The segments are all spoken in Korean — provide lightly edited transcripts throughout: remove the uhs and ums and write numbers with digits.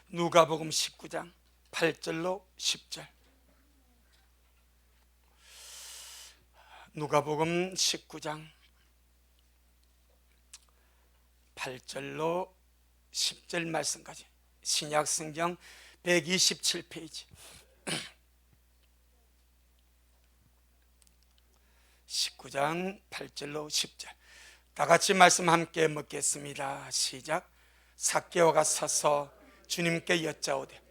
누가복음 19장 8절로 10절. 누가복음 19장 8절로 10절 말씀까지, 신약성경 127페이지. 19장 8절로 10절. 다 같이 말씀 함께 먹겠습니다. 시작. 삭개오가 서서 주님께 여짜오되,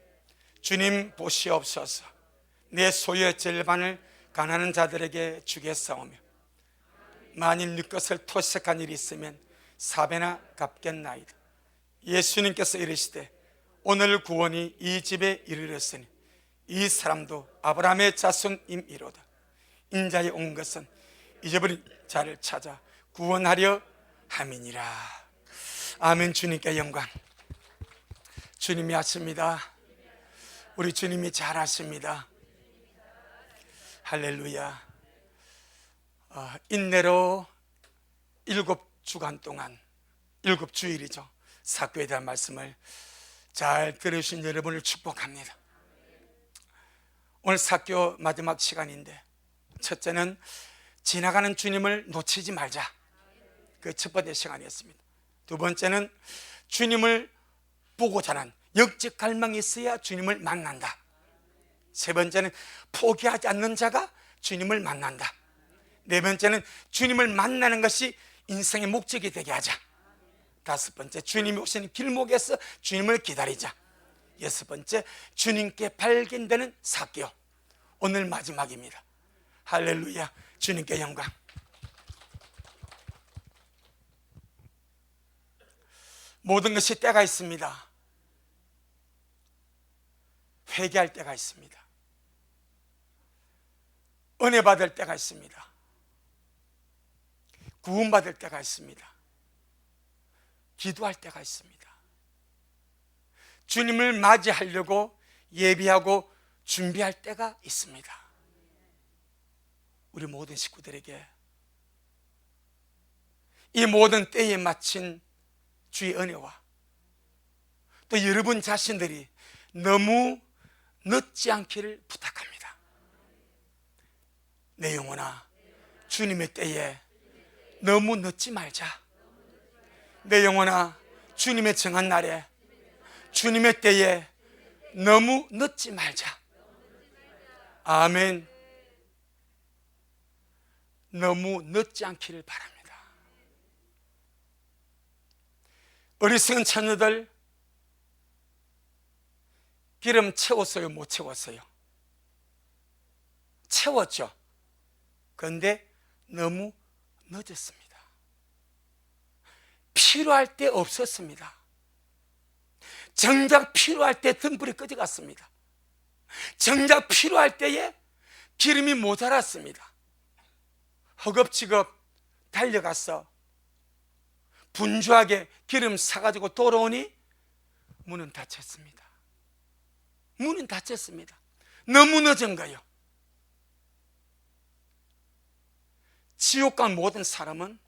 주님 보시옵소서, 내 소유의 절반을 가난한 자들에게 주겠사오며, 만일 네 것을 토색한 일이 있으면 4배나 갚겠나이다. 예수님께서 이르시되, 오늘 구원이 이 집에 이르렀으니 이 사람도 아브라함의 자손임이로다. 인자에 온 것은 잊어버린 자를 찾아 구원하려 함이니라. 아멘. 주님께 영광. 주님이 하십니다. 우리 주님이 잘하십니다. 할렐루야. 인내로 7주간 동안, 7주일이죠, 사교에 대한 말씀을 잘 들으신 여러분을 축복합니다. 오늘 사교 마지막 시간인데, 첫째는 지나가는 주님을 놓치지 말자. 그 첫 번째 시간이었습니다. 두 번째는 주님을 보고자 하는 역적 갈망이 있어야 주님을 만난다. 세 번째는 포기하지 않는 자가 주님을 만난다. 네 번째는 주님을 만나는 것이 인생의 목적이 되게 하자. 다섯 번째, 주님이 오시는 길목에서 주님을 기다리자. 여섯 번째, 주님께 발견되는 사교. 오늘 마지막입니다. 할렐루야. 주님께 영광. 모든 것이 때가 있습니다. 회개할 때가 있습니다. 은혜 받을 때가 있습니다. 구원받을 때가 있습니다. 기도할 때가 있습니다. 주님을 맞이하려고 예비하고 준비할 때가 있습니다. 우리 모든 식구들에게 이 모든 때에 마친 주의 은혜와, 또 여러분 자신들이 너무 늦지 않기를 부탁합니다. 내 영혼아, 주님의 때에 너무 늦지 말자. 내 영혼아, 주님의 정한 날에, 주님의 때에 너무 늦지 말자. 아멘. 너무 늦지 않기를 바랍니다. 어리석은 처녀들 기름 채웠어요, 못 채웠어요? 채웠죠. 그런데 너무 늦었습니다. 필요할 때 없었습니다. 정작 필요할 때 등불이 꺼져갔습니다. 정작 필요할 때에 기름이 모자랐습니다. 허겁지겁 달려가서 분주하게 기름 사가지고 돌아오니 문은 닫혔습니다. 문은 닫혔습니다. 너무 늦은 거예요. 지옥 간 모든 사람은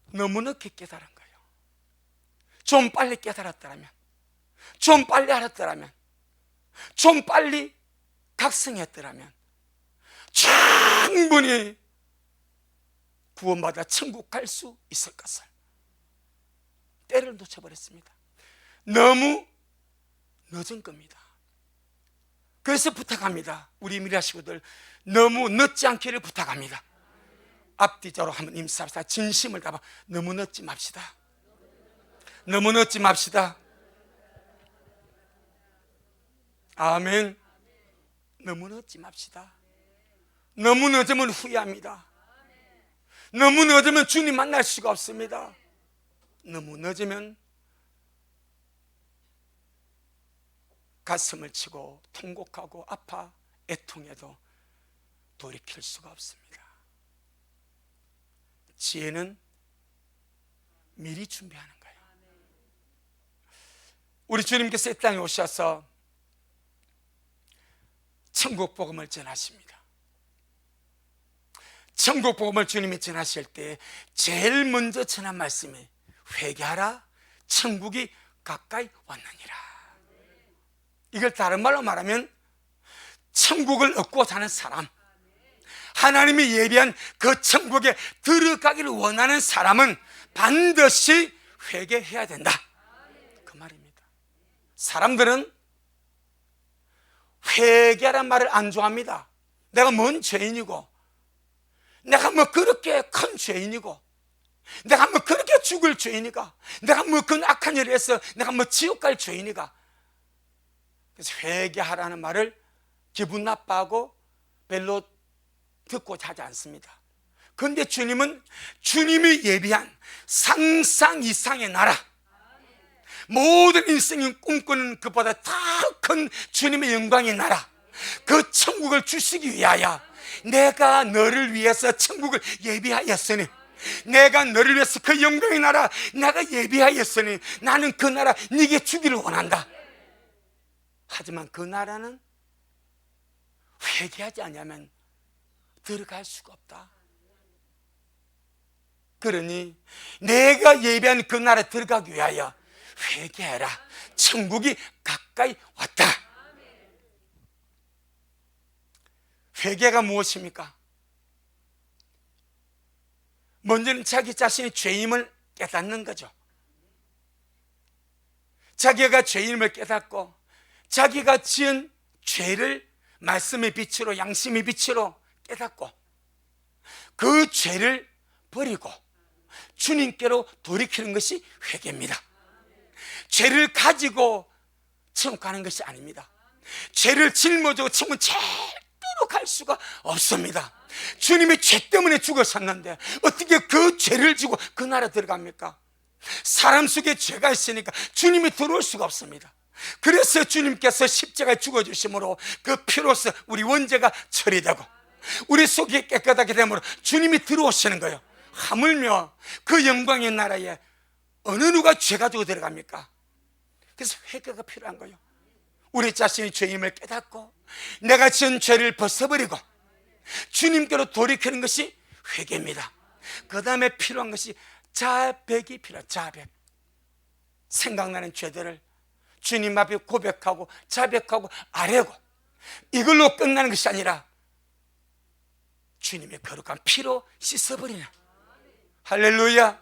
너무 늦게 깨달은 거예요. 좀 빨리 깨달았더라면, 좀 빨리 알았더라면, 좀 빨리 각성했더라면 충분히 구원받아 천국 갈 수 있을 것을 때를 놓쳐버렸습니다. 너무 늦은 겁니다. 그래서 부탁합니다. 우리 미라 식구들, 너무 늦지 않기를 부탁합니다. 앞뒤자로 한번 임시합시다. 진심을 담아 너무 늦지 맙시다. 너무 늦지 맙시다. 아멘. 너무 늦지 맙시다. 너무 늦으면 후회합니다. 너무 늦으면 주님 만날 수가 없습니다. 너무 늦으면 가슴을 치고 통곡하고 아파 애통해도 돌이킬 수가 없습니다. 지혜는 미리 준비하는 거예요. 우리 주님께서 이 땅에 오셔서 천국 복음을 전하십니다. 천국 복음을 주님이 전하실 때 제일 먼저 전한 말씀이 회개하라, 천국이 가까이 왔느니라. 이걸 다른 말로 말하면 천국을 얻고자 하는 사람, 하나님이 예비한 그 천국에 들어가기를 원하는 사람은 반드시 회개해야 된다, 그 말입니다. 사람들은 회개란 말을 안 좋아합니다. 내가 뭔 죄인이고, 내가 뭐 그렇게 큰 죄인이고, 내가 뭐 그렇게 죽을 죄인이가, 내가 뭐 그런 악한 일을 해서 내가 뭐 지옥 갈 죄인이가. 그래서 회개하라는 말을 기분 나빠하고 별로 듣고자 하지 않습니다. 그런데 주님은 주님이 예비한 상상 이상의 나라, 모든 인생이 꿈꾸는 것보다 더 큰 주님의 영광의 나라, 그 천국을 주시기 위하여 내가 너를 위해서 천국을 예비하였으니, 내가 너를 위해서 그 영광의 나라 내가 예비하였으니 나는 그 나라 네게 주기를 원한다. 하지만 그 나라는 회개하지 않으면 들어갈 수가 없다. 그러니 내가 예비한 그 나라에 들어가기 위하여 회개해라. 천국이 가까이 왔다. 회개가 무엇입니까? 먼저는 자기 자신이 죄임을 깨닫는 거죠. 자기가 죄임을 깨닫고 자기가 지은 죄를 말씀의 빛으로, 양심의 빛으로 깨닫고 그 죄를 버리고 주님께로 돌이키는 것이 회개입니다. 죄를 가지고 천국 가는 것이 아닙니다. 죄를 짊어지고 천국 절대로 갈 수가 없습니다. 주님이 죄 때문에 죽으셨는데 어떻게 그 죄를 지고 그 나라 들어갑니까? 사람 속에 죄가 있으니까 주님이 들어올 수가 없습니다. 그래서 주님께서 십자가에 죽어주심으로 그 피로서 우리 원죄가 처리되고 우리 속이 깨끗하게 되므로 주님이 들어오시는 거예요. 하물며 그 영광의 나라에 어느 누가 죄 가지고 들어갑니까? 그래서 회개가 필요한 거예요. 우리 자신이 죄임을 깨닫고 내가 지은 죄를 벗어버리고 주님께로 돌이키는 것이 회개입니다. 그 다음에 필요한 것이 자백이 필요해요. 자백. 생각나는 죄들을 주님 앞에 고백하고 자백하고 아뢰고, 이걸로 끝나는 것이 아니라 주님의 거룩한 피로 씻어버리는, 할렐루야.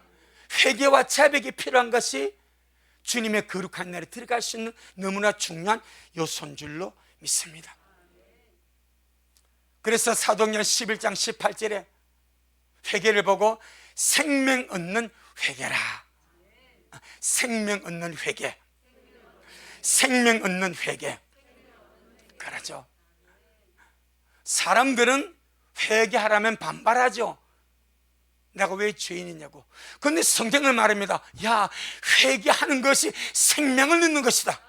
회개와 자백이 필요한 것이 주님의 거룩한 날에 들어갈 수 있는 너무나 중요한 요소인 줄로 믿습니다. 그래서 사도행전 11장 18절에 회개를 보고 생명 얻는 회개라. 생명 얻는 회개, 생명 얻는 회개. 그러죠. 사람들은 회개하라면 반발하죠. 내가 왜 죄인이냐고. 그런데 성경은 말합니다. 야, 회개하는 것이 생명을 얻는 것이다.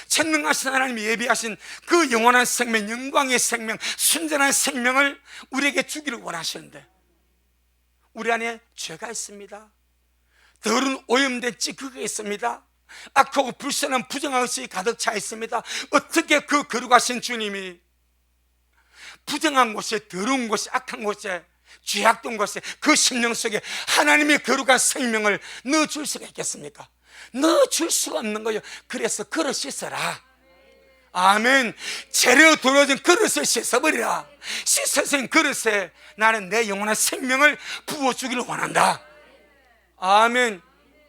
전능하신 하나님이 예비하신 그 영원한 생명, 영광의 생명, 순전한 생명을 우리에게 주기를 원하시는데 우리 안에 죄가 있습니다. 더러운 오염된 찌꺼기가 있습니다. 악하고 불선한 부정한 것이 가득 차 있습니다. 어떻게 그 거룩하신 주님이 부정한 곳에, 더러운 곳에, 악한 곳에, 죄악된 곳에 그 심령 속에 하나님의 거룩한 생명을 넣어줄 수가 있겠습니까? 넣어줄 수가 없는 거예요. 그래서 그릇 씻어라. 아멘. 재료 들어진 그릇을 씻어버리라. 씻어진 그릇에 나는 내 영원한 생명을 부어주기를 원한다. 아멘.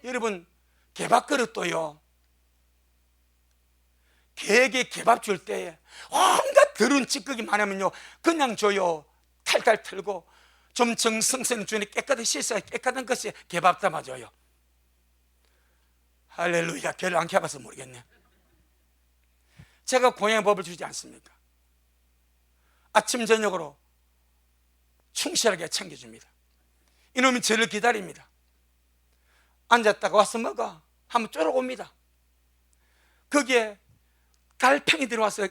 여러분, 개밥 그릇도요, 개에게 개밥 줄 때에 온갖 더러운 찌꺼기 많으면요 그냥 줘요. 탈탈 털고 좀 정성스러운 주인이 깨끗이 씻어야 깨끗한 것이 개밥 담아줘요. 할렐루야. 개를 안 캐봐서 모르겠네. 제가 고향의 법을 주지 않습니까? 아침 저녁으로 충실하게 챙겨줍니다. 이놈이 저를 기다립니다. 앉았다가 와서 먹어 한번 쫄아옵니다. 거기에 달팽이 들어와서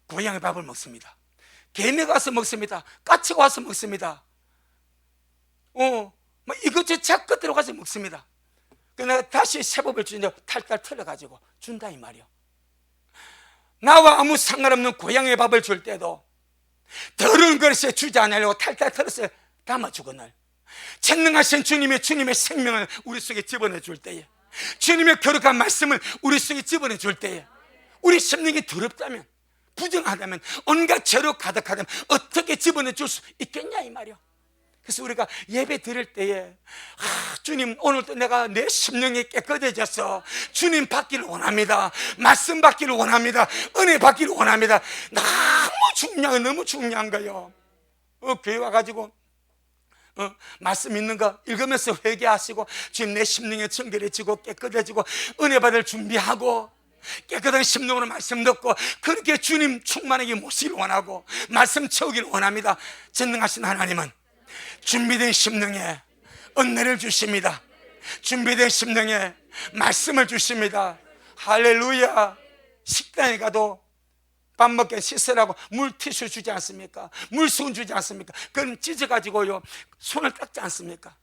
고양이 밥을 먹습니다. 개미가 와서 먹습니다. 까치가 와서 먹습니다. 뭐 이것저것 자꾸 들어가서 먹습니다. 내가 다시 새법을 주는데 탈탈 털어가지고 준다 이 말이요. 나와 아무 상관없는 고양이 밥을 줄 때도 더러운 그릇에 주지 않으려고 탈탈 털어서 담아주거늘 전능하신 주님의 생명을 우리 속에 집어넣어 줄 때에 주님의 거룩한 말씀을 우리 속에 집어넣어줄 때에 우리 심령이 더럽다면, 부정하다면, 온갖 죄로 가득하다면 어떻게 집어넣어줄 수 있겠냐 이 말이야. 그래서 우리가 예배 드릴 때에 주님, 오늘도 내가 내 심령이 깨끗해져서 주님 받기를 원합니다, 말씀 받기를 원합니다, 은혜 받기를 원합니다. 너무 중요한 거예요. 교회 와가지고 말씀 있는 거 읽으면서 회개하시고, 주님 내 심령이 청결해지고 깨끗해지고 은혜 받을 준비하고 깨끗한 심령으로 말씀 듣고 그렇게 주님 충만하게 모시기를 원하고 말씀 채우기를 원합니다. 전능하신 하나님은 준비된 심령에 은혜를 주십니다. 준비된 심령에 말씀을 주십니다. 할렐루야. 식당에 가도 밥 먹게 씻으라고 물티슈 주지 않습니까? 물수건 주지 않습니까? 그건 찢어가지고요 손을 닦지 않습니까?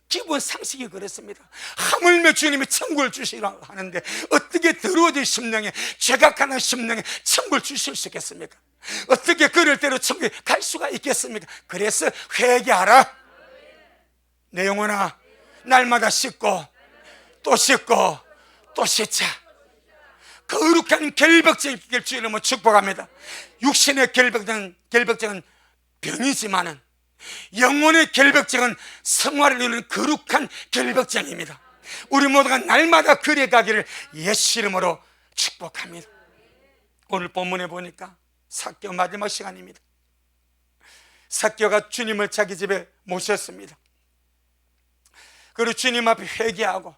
기본 상식이 그렇습니다. 하물며 주님이 천국을 주시라고 하는데 어떻게 더러워진 심령에, 죄악하는 심령에 천국을 주실 수 있겠습니까? 어떻게 그럴 대로 천국에 갈 수가 있겠습니까? 그래서 회개하라. 내 영혼아, 날마다 씻고 또 씻고 또 씻자. 거룩한 결벽증이 있길 주 이름으로 축복합니다. 육신의 결벽증은 병이지만은 영혼의 결벽증은 성화를 이루는 거룩한 결벽증입니다. 우리 모두가 날마다 그래 가기를 예수 이름으로 축복합니다. 오늘 본문에 보니까 삭개오 마지막 시간입니다. 삭개오가 주님을 자기 집에 모셨습니다. 그리고 주님 앞에 회개하고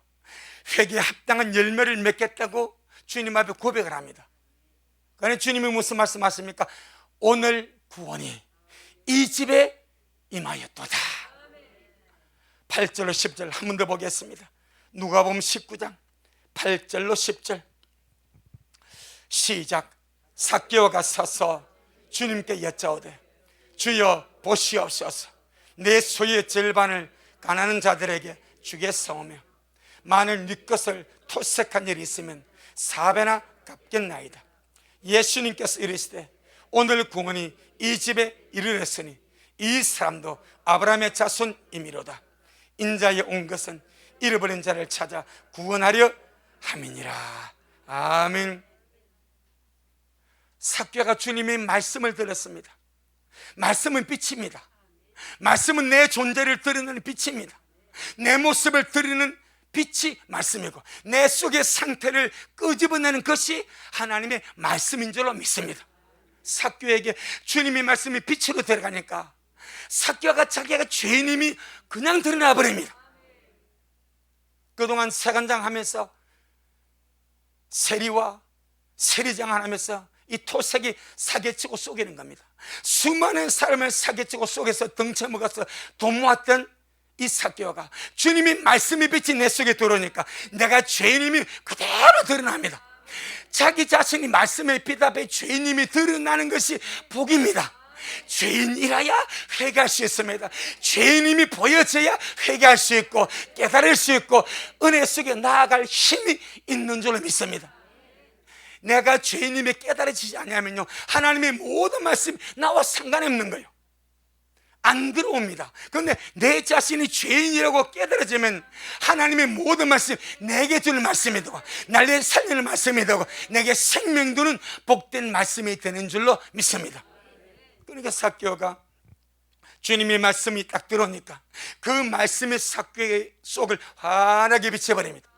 회개에 합당한 열매를 맺겠다고 주님 앞에 고백을 합니다. 그런데 주님이 무슨 말씀하십니까? 오늘 구원이 이 집에 임하였도다. 8절로 10절 한 번 더 보겠습니다. 누가복음 19장 8절로 10절 시작. 삭개오가 서서 주님께 여짜오되 주여 보시옵소서, 내 소유의 절반을 가난한 자들에게 주겠사오며 만일 네 것을 토색한 일이 있으면 4배나 갚겠나이다. 예수님께서 이르시되 오늘 구원이 이 집에 이르렀으니 이 사람도 아브라함의 자손이미로다. 인자에 온 것은 잃어버린 자를 찾아 구원하려 함이니라. 아멘. 삭개오가 주님의 말씀을 들었습니다. 말씀은 빛입니다. 말씀은 내 존재를 드러내는 빛입니다. 내 모습을 드리는 빛이 말씀이고 내 속의 상태를 끄집어내는 것이 하나님의 말씀인 줄로 믿습니다. 삭개오에게 주님의 말씀이 빛으로 들어가니까 삭개오가 자기가 죄인임이 그냥 드러나 버립니다. 그동안 세간장 하면서 세리와 세리장을 하면서 이 토색이 사기치고 속이는 겁니다. 수많은 사람을 사기치고 속에서 덩쳐먹어서 돈 모았던 이 삭개오가 주님이 말씀의 빛이 내 속에 들어오니까 내가 죄인임이 그대로 드러납니다. 자기 자신이 말씀의 빛 앞에 죄인임이 드러나는 것이 복입니다. 죄인이라야 회개할 수 있습니다. 죄인임이 보여져야 회개할 수 있고 깨달을 수 있고 은혜 속에 나아갈 힘이 있는 줄로 믿습니다. 내가 죄인임이 깨달아지지 않으면요 하나님의 모든 말씀이 나와 상관없는 거예요. 안 들어옵니다. 그런데 내 자신이 죄인이라고 깨달아지면 하나님의 모든 말씀, 내게 주는 말씀이 되고 나를 살리는 말씀이 되고 내게 생명 주는 복된 말씀이 되는 줄로 믿습니다. 그러니까 삭개오가 주님의 말씀이 딱 들어오니까 그 말씀의 삭개오 속을 환하게 비춰버립니다.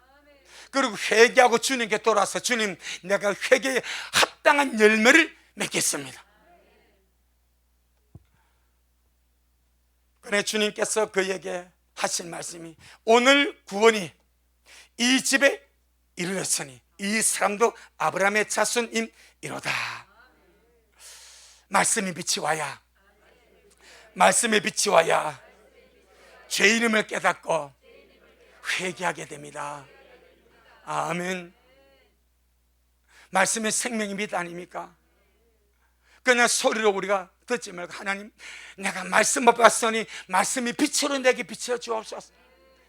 그리고 회개하고 주님께 돌아와서 주님, 내가 회개에 합당한 열매를 맺겠습니다. 그래 주님께서 그에게 하신 말씀이 오늘 구원이 이 집에 이르렀으니 이 사람도 아브라함의 자손임이로다. 말씀이 빛이 와야, 말씀의 빛이 와야 죄인임을 깨닫고 회개하게 됩니다. 아멘. 말씀의 생명이 빛 아닙니까? 그냥 소리로 우리가 듣지 말고 하나님, 내가 말씀 못 봤으니 말씀이 빛으로 내게 비춰 주옵소서.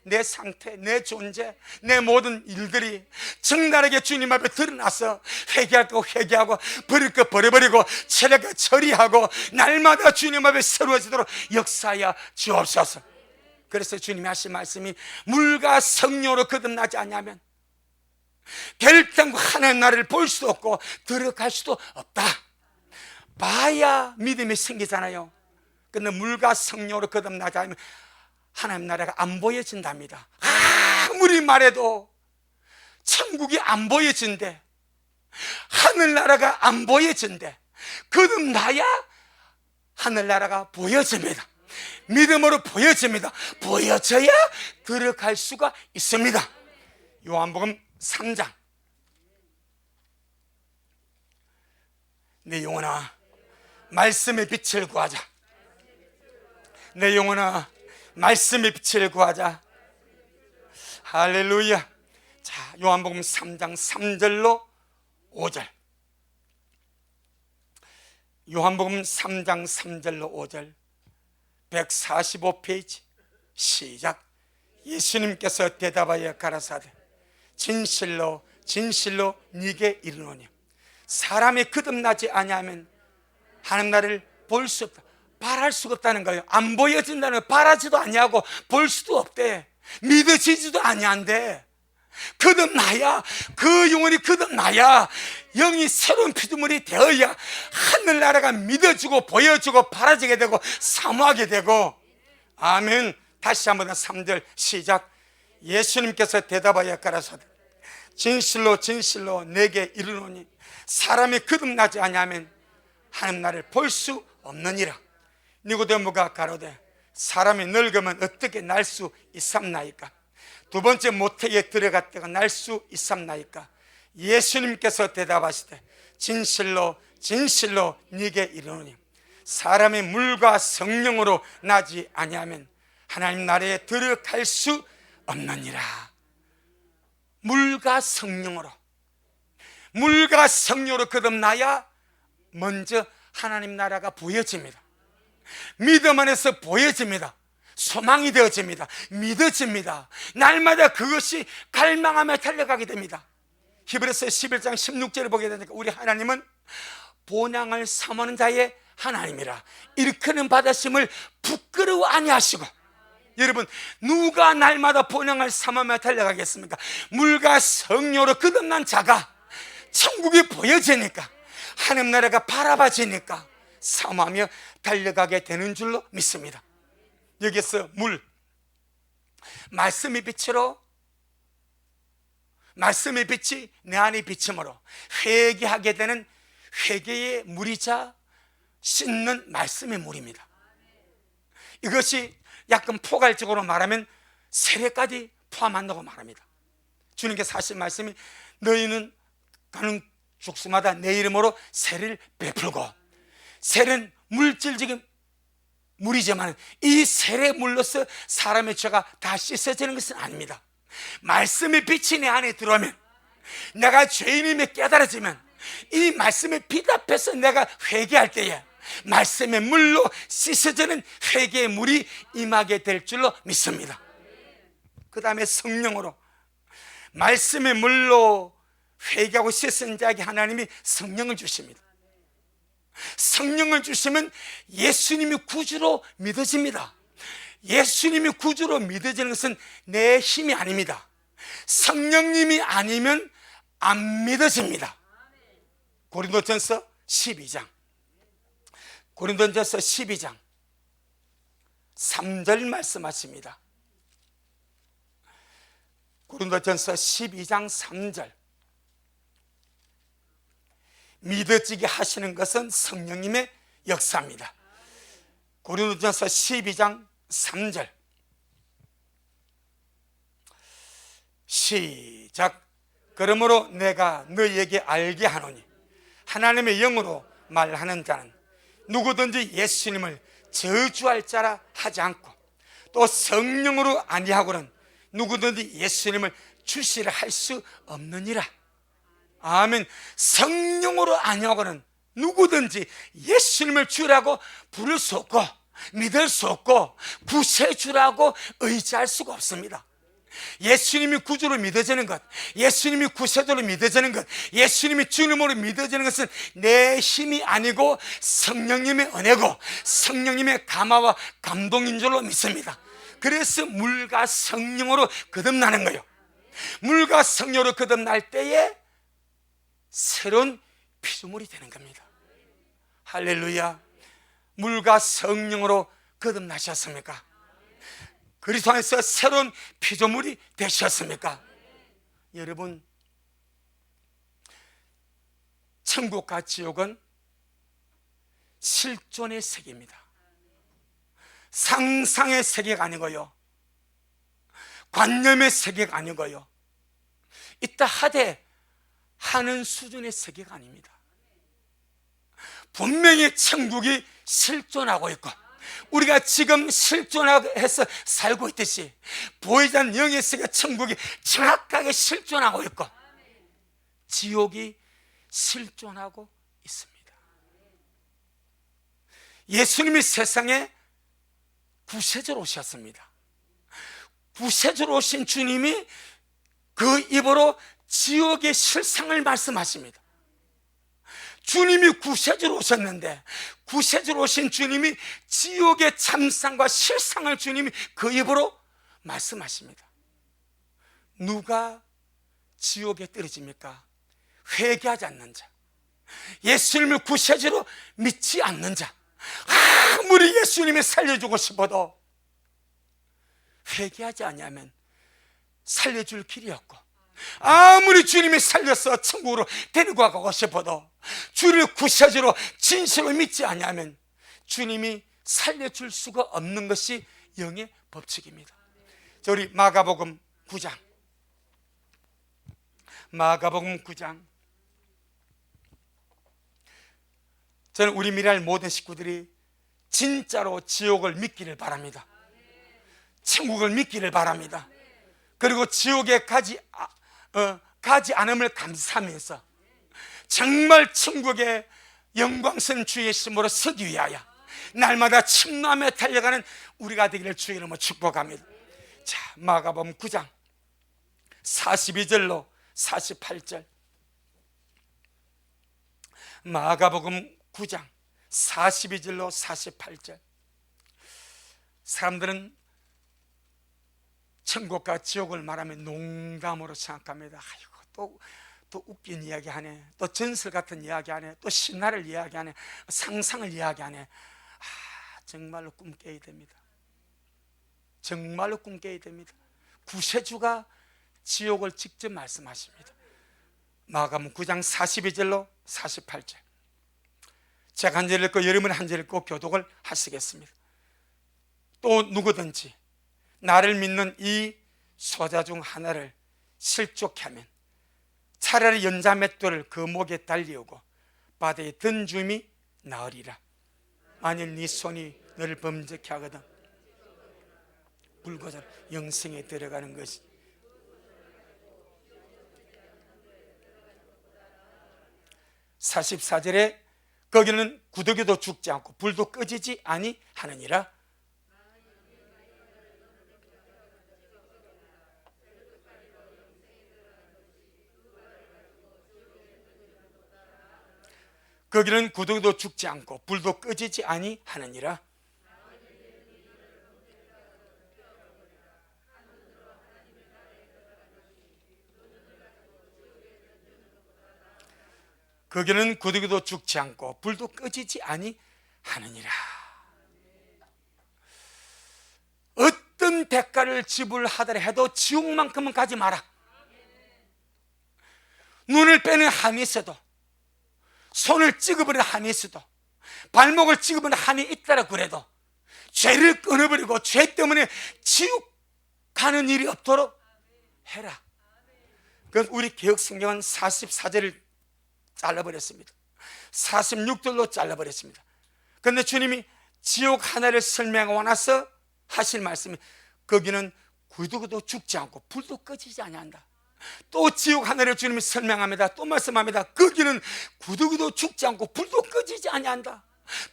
내 상태, 내 존재, 내 모든 일들이 정나라하게 주님 앞에 드러나서 회개할 거 회개하고 버릴 거 버려버리고 처리할 거 처리하고 날마다 주님 앞에 새로워지도록 역사하여 주옵소서. 그래서 주님이 하신 말씀이 물과 성령으로 거듭나지 않냐면 결단코 하나님 나라를 볼 수도 없고 들어갈 수도 없다. 봐야 믿음이 생기잖아요. 근데 물과 성령으로 거듭나지 않으면 하나님 나라가 안 보여진답니다. 아무리 말해도 천국이 안 보여진대, 하늘나라가 안 보여진대. 거듭나야 하늘나라가 보여집니다. 믿음으로 보여집니다. 보여져야 들어갈 수가 있습니다. 요한복음 3장. 내 영혼아 말씀의 빛을 구하자. 내 영혼아 말씀의 빛을 구하자. 할렐루야. 자, 요한복음 3장 3절로 5절. 요한복음 3장 3절로 5절 145페이지. 시작. 예수님께서 대답하여 가라사대 진실로 진실로 네게 이르노니 사람이 거듭나지 아니하면 하나님 나라를 볼 수 없다. 바랄 수가 없다는 거예요. 안 보여진다는 거예요. 바라지도 아니하고 볼 수도 없대. 믿어지지도 아니한데 거듭나야, 그 영혼이 거듭나야 영이 새로운 피조물이 되어야 하늘나라가 믿어지고 보여지고 바라지게 되고 사모하게 되고. 아멘. 다시 한번 3절 시작. 예수님께서 대답하여 가라사대 진실로 진실로 내게 이르노니 사람이 거듭나지 아니하면 하나님 나라를 볼 수 없느니라. 니고데모가 가로되 사람이 늙으면 어떻게 날 수 있삼나이까? 두 번째 모태에 들어갔다가 날 수 있삼나이까? 예수님께서 대답하시되 진실로 진실로 네게 이르노니 사람이 물과 성령으로 나지 아니하면 하나님 나라에 들어갈 수 없느니라. 물과 성령으로, 물과 성령으로 거듭나야 먼저 하나님 나라가 보여집니다. 믿음 안에서 보여집니다. 소망이 되어집니다. 믿어집니다. 날마다 그것이 갈망하며 달려가게 됩니다. 히브리서 11장 16절을 보게 되니까 우리 하나님은 본향을 삼하는 자의 하나님이라 일컬음 받으심을 부끄러워 아니하시고. 여러분, 누가 날마다 본향을 삼으며 달려가겠습니까? 물과 성령으로 거듭난 자가 천국이 보여지니까, 하나님 나라가 바라봐지니까 삼하며 달려가게 되는 줄로 믿습니다. 여기서 물, 말씀의 빛으로, 말씀의 빛이 내 안에 비침으로 회개하게 되는 회개의 물이자 씻는 말씀의 물입니다. 이것이 약간 포괄적으로 말하면 세례까지 포함한다고 말합니다. 주님께서 하신 말씀이 너희는 가는 죽수마다 내 이름으로 세례를 베풀고, 세례는 물질적인 물이지만 이 세례물로서 사람의 죄가 다 씻어지는 것은 아닙니다. 말씀의 빛이 내 안에 들어오면, 내가 죄인임을 깨달아지면 이 말씀의 빛 앞에서 내가 회개할 때에 말씀의 물로 씻어지는 회개의 물이 임하게 될 줄로 믿습니다. 그 다음에 성령으로, 말씀의 물로 회개하고 씻은 자에게 하나님이 성령을 주십니다. 성령을 주시면 예수님이 구주로 믿어집니다. 예수님이 구주로 믿어지는 것은 내 힘이 아닙니다. 성령님이 아니면 안 믿어집니다. 고린도전서 12장, 고린도전서 12장 3절 말씀하십니다. 고린도전서 12장 3절. 믿어지게 하시는 것은 성령님의 역사입니다. 고린도전서 12장 3절 시작. 그러므로 내가 너희에게 알게 하노니 하나님의 영으로 말하는 자는 누구든지 예수님을 저주할 자라 하지 않고 또 성령으로 아니하고는 누구든지 예수님을 주시라 할 수 없느니라. 아멘. 성령으로 아니하고는 누구든지 예수님을 주라고 부를 수 없고 믿을 수 없고 구세주라고 의지할 수가 없습니다. 예수님이 구주로 믿어지는 것, 예수님이 구세주로 믿어지는 것, 예수님이 주님으로 믿어지는 것은 내 힘이 아니고 성령님의 은혜고 성령님의 감화와 감동인 줄로 믿습니다. 그래서 물과 성령으로 거듭나는 거예요. 물과 성령으로 거듭날 때에 새로운 피조물이 되는 겁니다. 할렐루야. 물과 성령으로 거듭나셨습니까? 그리스도 안에서 새로운 피조물이 되셨습니까? 여러분, 천국과 지옥은 실존의 세계입니다. 상상의 세계가 아니고요, 관념의 세계가 아니고요, 이따 하되 하는 수준의 세계가 아닙니다. 분명히 천국이 실존하고 있고, 우리가 지금 실존해서 살고 있듯이 보이지 않는 영의 세계 천국이 정확하게 실존하고 있고, 지옥이 실존하고 있습니다. 예수님이 세상에 구세주로 오셨습니다. 구세주로 오신 주님이 그 입으로 지옥의 실상을 말씀하십니다. 주님이 구세주로 오셨는데, 구세주로 오신 주님이 지옥의 참상과 실상을 주님이 그 입으로 말씀하십니다. 누가 지옥에 떨어집니까? 회개하지 않는 자, 예수님을 구세주로 믿지 않는 자. 아무리 예수님이 살려주고 싶어도 회개하지 않으면 살려줄 길이 없고, 아무리 주님이 살려서 천국으로 데리고 가고 싶어도 주를 구세주로 진실로 믿지 않으면 주님이 살려줄 수가 없는 것이 영의 법칙입니다. 자, 우리 마가복음 9장, 마가복음 9장. 저는 우리 미랄 모든 식구들이 진짜로 지옥을 믿기를 바랍니다. 천국을 믿기를 바랍니다. 그리고 지옥에 가지 않음을 감사하면서 정말 천국의 영광스러운 주의 이름으로 서기 위하여 날마다 침노하며 달려가는 우리가 되기를 주의 이름으로 축복합니다. 자, 마가복음 9장 42절로 48절. 마가복음 9장 42절로 48절. 사람들은 천국과 지옥을 말하면 농담으로 생각합니다. 아이고, 또 웃긴 이야기 하네, 또 전설 같은 이야기 하네, 또 신화를 이야기하네, 상상을 이야기하네. 정말로 꿈 깨야 됩니다. 정말로 꿈 깨야 됩니다. 구세주가 지옥을 직접 말씀하십니다. 마가복음 9장 42절로 48절. 제가 한 절 읽고 여러분이 한 절 읽고 교독을 하시겠습니다. 또 누구든지 나를 믿는 이 소자 중 하나를 실족케 하면 차라리 연자 맷돌을 그 목에 달리우고 바다에 던줌이 나으리라. 만일 네 손이 너를 범죄케 하거든 불거져 영생에 들어가는 것이. (44절에) 거기는 구더기도 죽지 않고 불도 꺼지지 아니하느니라. 거기는 구더기도 죽지 않고 불도 꺼지지 아니하느니라. 거기는 구더기도 죽지 않고 불도 꺼지지 아니하느니라. 어떤 대가를 지불하더라 해도 지옥만큼은 가지 마라. 눈을 빼는 한이 있어도, 손을 찍어버리는 한이 있어도, 발목을 찍어버리는 한이 있다라 그래도 죄를 끊어버리고 죄 때문에 지옥 가는 일이 없도록 해라. 그건 우리 개혁성경은 44절을 잘라버렸습니다. 46절로 잘라버렸습니다. 그런데 주님이 지옥 하나를 설명하고 나서 하실 말씀이 거기는 구더기도 죽지 않고 불도 꺼지지 아니한다. 또 지옥 하나를 주님이 설명합니다. 또 말씀합니다. 거기는 구더기도 죽지 않고 불도 꺼지지 아니한다.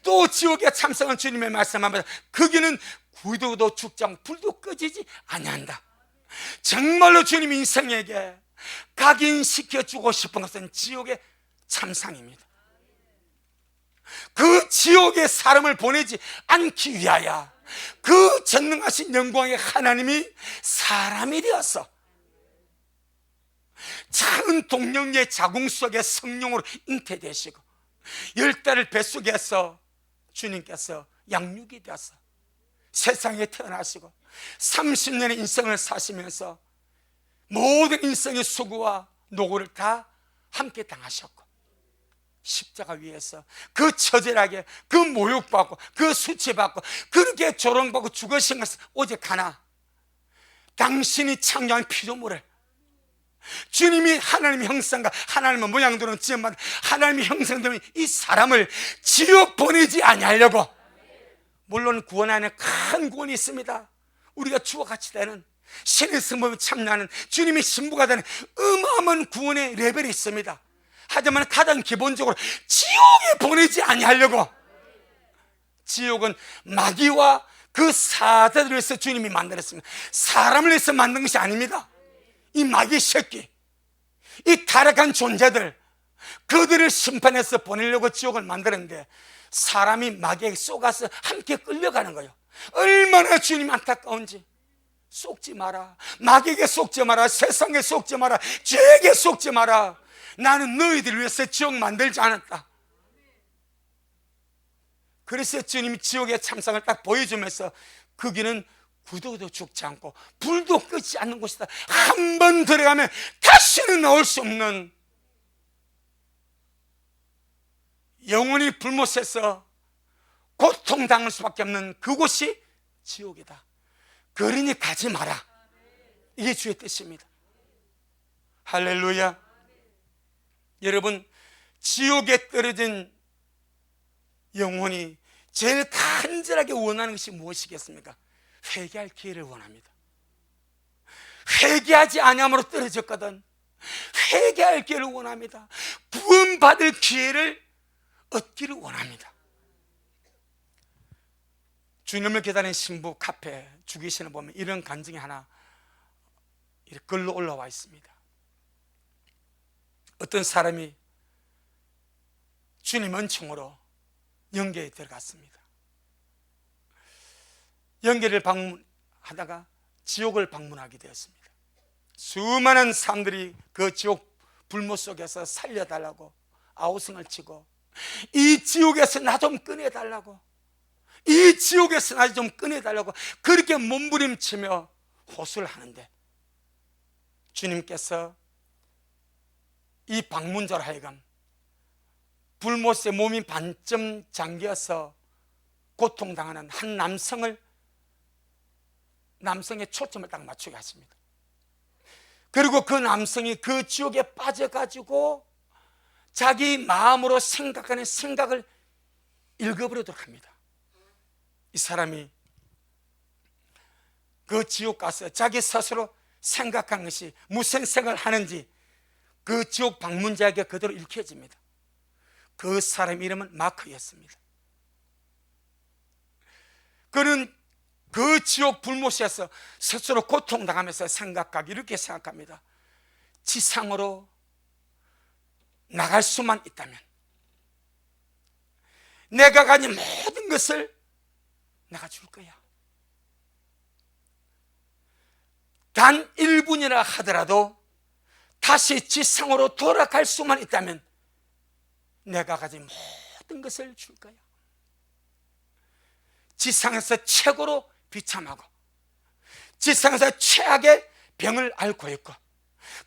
또 지옥에 참석한 주님의 말씀합니다. 거기는 구더기도 죽지 않고 불도 꺼지지 아니한다. 정말로 주님 인생에게 각인시켜주고 싶은 것은 지옥의 참상입니다. 그 지옥에 사람을 보내지 않기 위하여 그 전능하신 영광의 하나님이 사람이 되어서 작은 동령의 자궁 속에 성령으로 잉태되시고 10달을 뱃속에서 주님께서 양육이 되어서 세상에 태어나시고 30년의 인생을 사시면서 모든 인생의 수고와 노고를 다 함께 당하셨고 십자가 위에서 그 처절하게 그 모욕받고 그 수치받고 그렇게 조롱받고 죽으신 것은 오직 하나, 당신이 창조한 피조물을 주님이 하나님의 형상과 하나님의 모양대로 지음받은 하나님의 형상대로 이 사람을 지옥 보내지 아니하려고. 물론 구원 안에 큰 구원이 있습니다. 우리가 주와 같이 되는 신의 성품에 참여하는 주님의 신부가 되는 어마어마한 구원의 레벨이 있습니다. 하지만 가장 기본적으로 지옥에 보내지 아니하려고. 지옥은 마귀와 그 사자들을 위해서 주님이 만들었습니다. 사람을 위해서 만든 것이 아닙니다. 이 마귀 새끼, 이 타락한 존재들, 그들을 심판해서 보내려고 지옥을 만드는데 사람이 마귀에게 쏘가서 함께 끌려가는 거예요. 얼마나 주님이 안타까운지. 속지 마라, 마귀에게 속지 마라, 세상에 속지 마라, 죄에게 속지 마라. 나는 너희들을 위해서 지옥 만들지 않았다. 그래서 주님이 지옥의 참상을 딱 보여주면서 거기는 구도도 죽지 않고 불도 끄지 않는 곳이다. 한 번 들어가면 다시는 나올 수 없는, 영원히 불못에서 고통당할 수밖에 없는 그곳이 지옥이다. 그러니 가지 마라. 이게 주의 뜻입니다. 할렐루야. 여러분, 지옥에 떨어진 영혼이 제일 간절하게 원하는 것이 무엇이겠습니까? 회개할 기회를 원합니다. 회개하지 아니함으로 떨어졌거든. 회개할 기회를 원합니다. 구원받을 기회를 얻기를 원합니다. 주님을 기다리는 신부 카페 주기신을 보면 이런 간증이 하나 이렇게 글로 올라와 있습니다. 어떤 사람이 주님 은총으로 영계에 들어갔습니다. 영계를 방문하다가 지옥을 방문하게 되었습니다. 수많은 사람들이 그 지옥 불못 속에서 살려달라고 아우성을 치고, 이 지옥에서 나 좀 꺼내달라고, 이 지옥에서 나 좀 꺼내달라고 그렇게 몸부림치며 호소를 하는데, 주님께서 이 방문자로 하여금 불못에 몸이 반쯤 잠겨서 고통당하는 한 남성의 초점을 딱 맞추게 하십니다. 그리고 그 남성이 그 지옥에 빠져가지고 자기 마음으로 생각하는 생각을 읽어버리도록 합니다. 이 사람이 그 지옥 가서 자기 스스로 생각한 것이 무슨 생각을 하는지 그 지옥 방문자에게 그대로 읽혀집니다. 그 사람 이름은 마크였습니다. 그는 그 지옥 불못에서 스스로 고통당하면서 생각하기 이렇게 생각합니다. 지상으로 나갈 수만 있다면 내가 가진 모든 것을 내가 줄 거야. 단 1분이라 하더라도 다시 지상으로 돌아갈 수만 있다면 내가 가진 모든 것을 줄 거야. 지상에서 최고로 비참하고 지상에서 최악의 병을 앓고 있고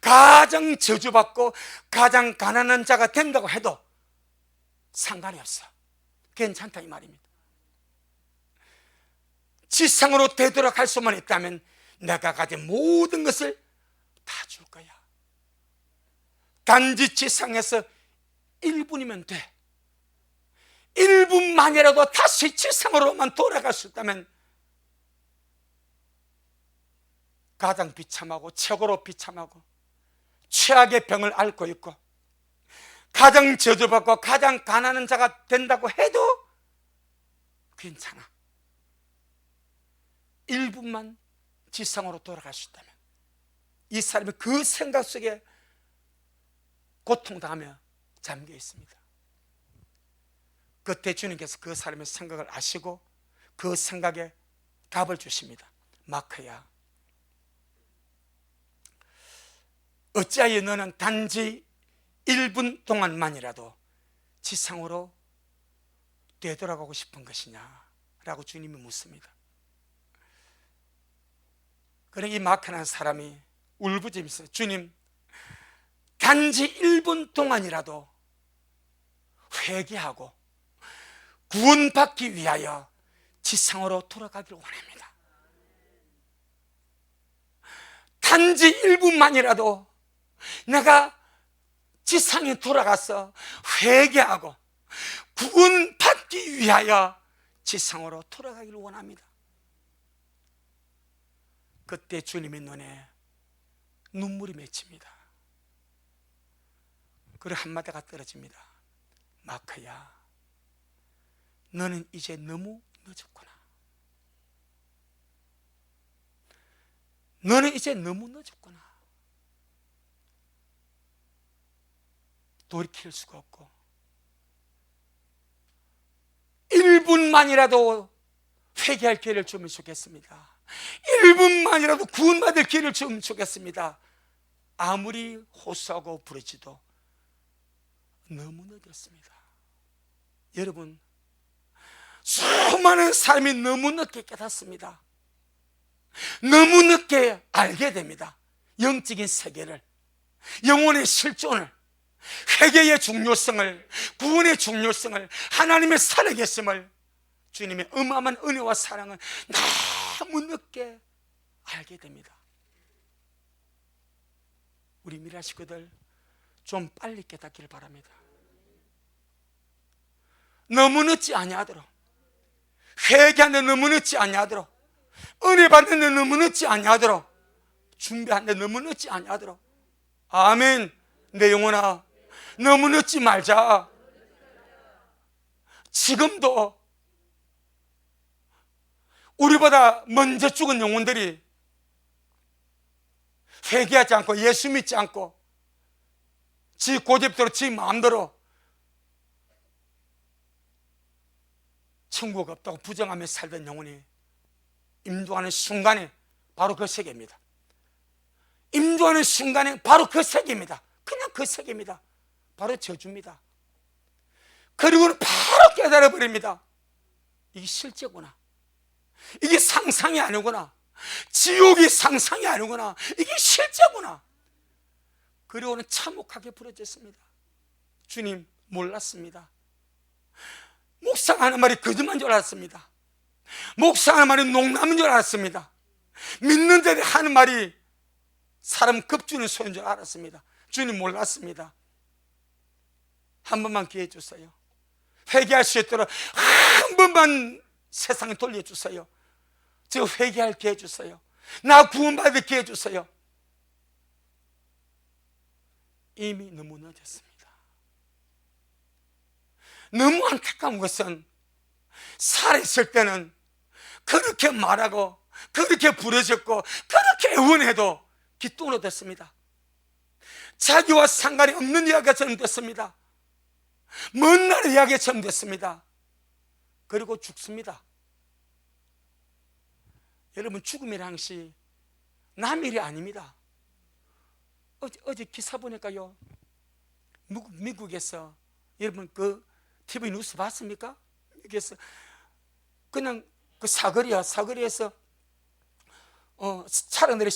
가장 저주받고 가장 가난한 자가 된다고 해도 상관이 없어. 괜찮다 이 말입니다. 지상으로 되돌아갈 수만 있다면 내가 가진 모든 것을 다 줄 거야. 단지 지상에서 1분이면 돼. 1분만이라도 다시 지상으로만 돌아갈 수 있다면 가장 비참하고 최고로 비참하고 최악의 병을 앓고 있고 가장 저주받고 가장 가난한 자가 된다고 해도 괜찮아. 1분만 지상으로 돌아갈 수 있다면. 이 사람이 그 생각 속에 고통당하며 잠겨 있습니다. 그때 주님께서 그 사람의 생각을 아시고 그 생각에 답을 주십니다. 마크야, 어찌하여 너는 단지 1분 동안만이라도 지상으로 되돌아가고 싶은 것이냐 라고 주님이 묻습니다. 그러나 이 마크라는 사람이 울부짖으면서 주님, 단지 1분 동안이라도 회개하고 구원받기 위하여 지상으로 돌아가기를 원합니다. 단지 1분만이라도 내가 지상에 돌아가서 회개하고 구원받기 위하여 지상으로 돌아가기를 원합니다. 그때 주님의 눈에 눈물이 맺힙니다. 그리고 한마디가 떨어집니다. 마크야, 너는 이제 너무 늦었구나. 너는 이제 너무 늦었구나. 돌이킬 수가 없고 1분만이라도 회개할 기회를 주면 좋겠습니다. 1분만이라도 구원받을 기회를 주면 좋겠습니다. 아무리 호소하고 부르지도 너무 늦었습니다. 여러분, 수많은 사람이 너무 늦게 깨닫습니다. 너무 늦게 알게 됩니다. 영적인 세계를, 영혼의 실존을, 회개의 중요성을, 구원의 중요성을, 하나님의 살아계심을, 주님의 어마어마한 은혜와 사랑을 너무 늦게 알게 됩니다. 우리 미라 식구들 좀 빨리 깨닫기를 바랍니다. 너무 늦지 아니하도록, 회개하는 데 너무 늦지 아니하도록, 은혜 받는 데 너무 늦지 아니하도록, 준비하는 데 너무 늦지 아니하도록. 아멘. 내 영혼아, 너무 늦지 말자. 지금도 우리보다 먼저 죽은 영혼들이 회개하지 않고 예수 믿지 않고 지 고집대로 지 마음대로 천국 없다고 부정하며 살던 영혼이 임종하는 순간에 바로 그 세계입니다. 임종하는 순간에 바로 그 세계입니다. 그냥 그 세계입니다. 바로 저주입니다. 그리고는 바로 깨달아버립니다. 이게 실제구나. 이게 상상이 아니구나. 지옥이 상상이 아니구나. 이게 실제구나. 그리고는 참혹하게 부러졌습니다. 주님, 몰랐습니다. 목사하는 말이 거짓말인 줄 알았습니다. 목사하는 말이 농담인 줄 알았습니다. 믿는 자들이 하는 말이 사람 겁주는 소리인 줄 알았습니다. 주님, 몰랐습니다. 한 번만 기회 주세요. 회개할 수 있도록 한 번만 세상에 돌려주세요. 저 회개할 기회 주세요. 나 구원받을 기회 주세요. 이미 너무 늦었습니다. 너무 안타까운 것은 살아있을 때는 그렇게 말하고 그렇게 부러졌고 그렇게 애원해도 귓등으로 됐습니다. 자기와 상관이 없는 이야기처럼 됐습니다. 먼 나라 이야기처럼 됐습니다. 그리고 죽습니다. 여러분, 죽음이란 것이 남의 일이 아닙니다. 어제 기사 보니까요, 미국에서, 여러분 그 TV 뉴스 봤습니까? 미국에서 그냥 그 사거리에서 차량들이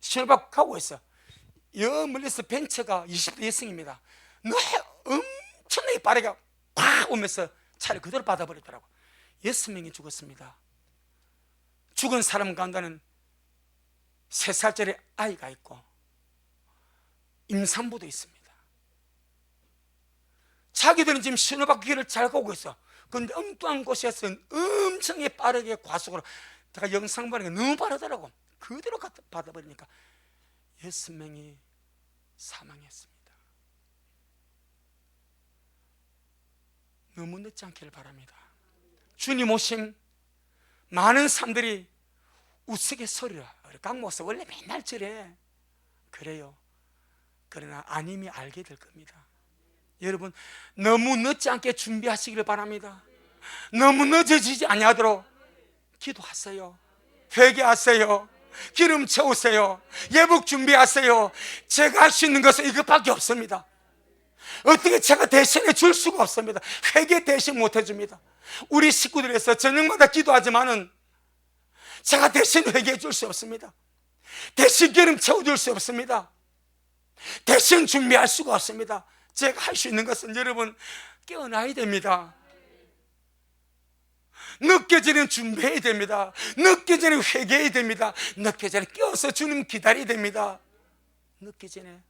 신호받고 가고 있어. 여 멀리서 벤츠가 20대 여성입니다. 엄청나게 빠르게 팍 오면서 차를 그대로 받아버리더라고. 6명이 죽었습니다. 죽은 사람 가운데는 3살짜리 아이가 있고 임산부도 있습니다. 자기들은 지금 신호받고 길을 잘 가고 있어. 그런데 엉뚱한 곳에서 엄청 빠르게 과속으로, 제가 영상 보니까 너무 빠르더라고. 그대로 받아버리니까 6명이 사망했습니다. 너무 늦지 않기를 바랍니다. 주님 오심, 많은 사람들이 우스갯소리로, 강 목사 원래 맨날 저래, 그래요. 그러나 아님이 알게 될 겁니다. 여러분, 너무 늦지 않게 준비하시기를 바랍니다. 너무 늦어지지 아니하도록 기도하세요. 회개하세요. 기름 채우세요. 예복 준비하세요. 제가 할 수 있는 것은 이것밖에 없습니다. 어떻게 제가 대신해 줄 수가 없습니다. 회개 대신 못 해줍니다. 우리 식구들에서 저녁마다 기도하지만은 제가 대신 회개해 줄 수 없습니다. 대신 기름 채워줄 수 없습니다. 대신 준비할 수가 없습니다. 제가 할 수 있는 것은 여러분 깨어나야 됩니다. 늦기 전에 준비해야 됩니다. 늦기 전에 회개해야 됩니다. 늦기 전에 깨어서 주님 기다려야 됩니다. 늦기 전에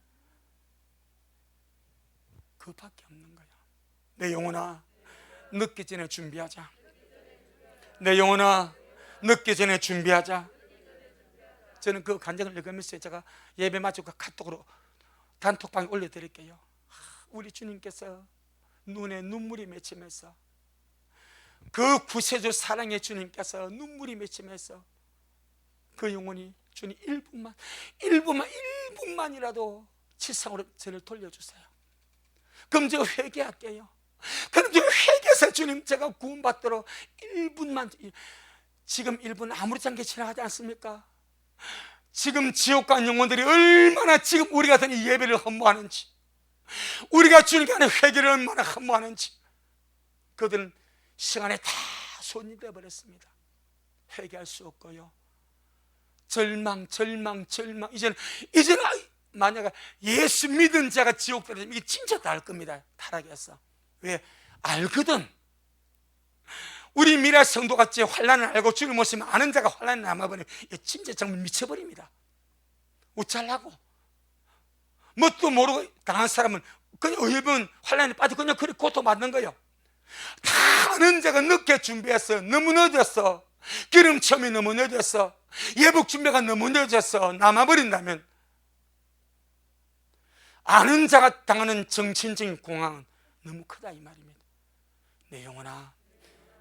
그밖에 없는 거야. 내 영혼아, 늦기 전에 준비하자. 내 영혼아, 늦기 전에 준비하자. 저는 그 간증을 읽으면서 제가 예배 마치고 카톡으로 단톡방에 올려드릴게요. 우리 주님께서 눈에 눈물이 맺히면서, 그 구세주 사랑의 주님께서 눈물이 맺히면서 그 영혼이 주님 1분만이라도 지상으로 저를 돌려주세요. 그럼 제가 회개할게요. 그럼 제가 회개해서 주님 제가 구원받도록 1분만, 지금 1분 아무렇지 않게 지나가지 않습니까? 지금 지옥 간 영혼들이 얼마나 지금 우리 같은 이 예배를 허무하는지, 우리가 주님께 하는 회개를 얼마나 허무하는지, 그들은 시간에 다 손이 되어버렸습니다. 회개할 수 없고요. 절망. 이제는 만약에 예수 믿은 자가 지옥 들어가면 이게 진짜 다 알 겁니다. 타락해서. 왜? 알거든. 우리 미라 성도같이 환난을 알고 주를 모시면 아는 자가 환난에 남아버리면 이게 진짜 정말 미쳐버립니다. 어쩌려고? 뭣도 모르고 당한 사람은 그냥 의분 환난에 빠져 그냥 그렇게 고통받는 거예요. 다 아는 자가 늦게 준비했어. 너무 늦었어. 기름 처음이 너무 늦었어. 예복 준비가 너무 늦었어. 남아버린다면 아는 자가 당하는 정신적인 공황은 너무 크다 이 말입니다. 내 영혼아,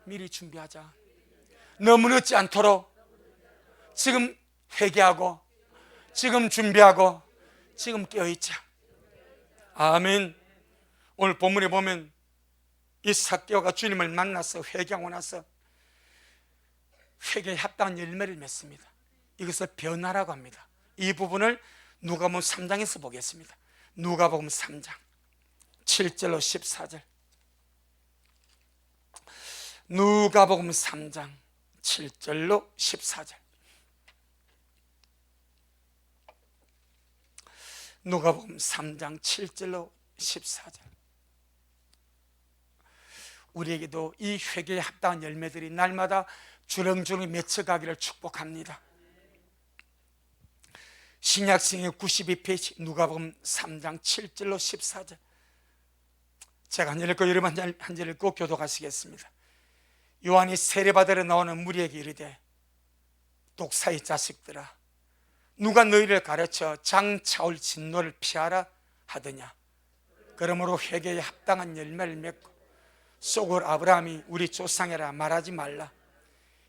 미리 준비하자. 너무 늦지 않도록 지금 회개하고, 지금 준비하고, 지금 깨어있자. 아멘. 오늘 본문에 보면 이 삭개오가 주님을 만나서 회개하고 나서 회개에 합당한 열매를 맺습니다. 이것을 변화라고 합니다. 이 부분을 누가복음 3장에서 보겠습니다. 누가복음 3장 7절로 14절. 누가복음 3장 7절로 14절. 누가복음 3장 7절로 14절. 우리에게도 이 회개에 합당한 열매들이 날마다 주렁주렁 맺혀가기를 축복합니다. 신약성의 92페이지 누가복음 3장 7절로 14절. 제가 한 절 읽고 여러분 한 절 읽고 교독하시겠습니다. 요한이 세례받으러 나오는 무리에게 이르되, 독사의 자식들아, 누가 너희를 가르쳐 장차올 진노를 피하라 하더냐? 그러므로 회개에 합당한 열매를 맺고 쏘골 아브라함이 우리 조상이라 말하지 말라.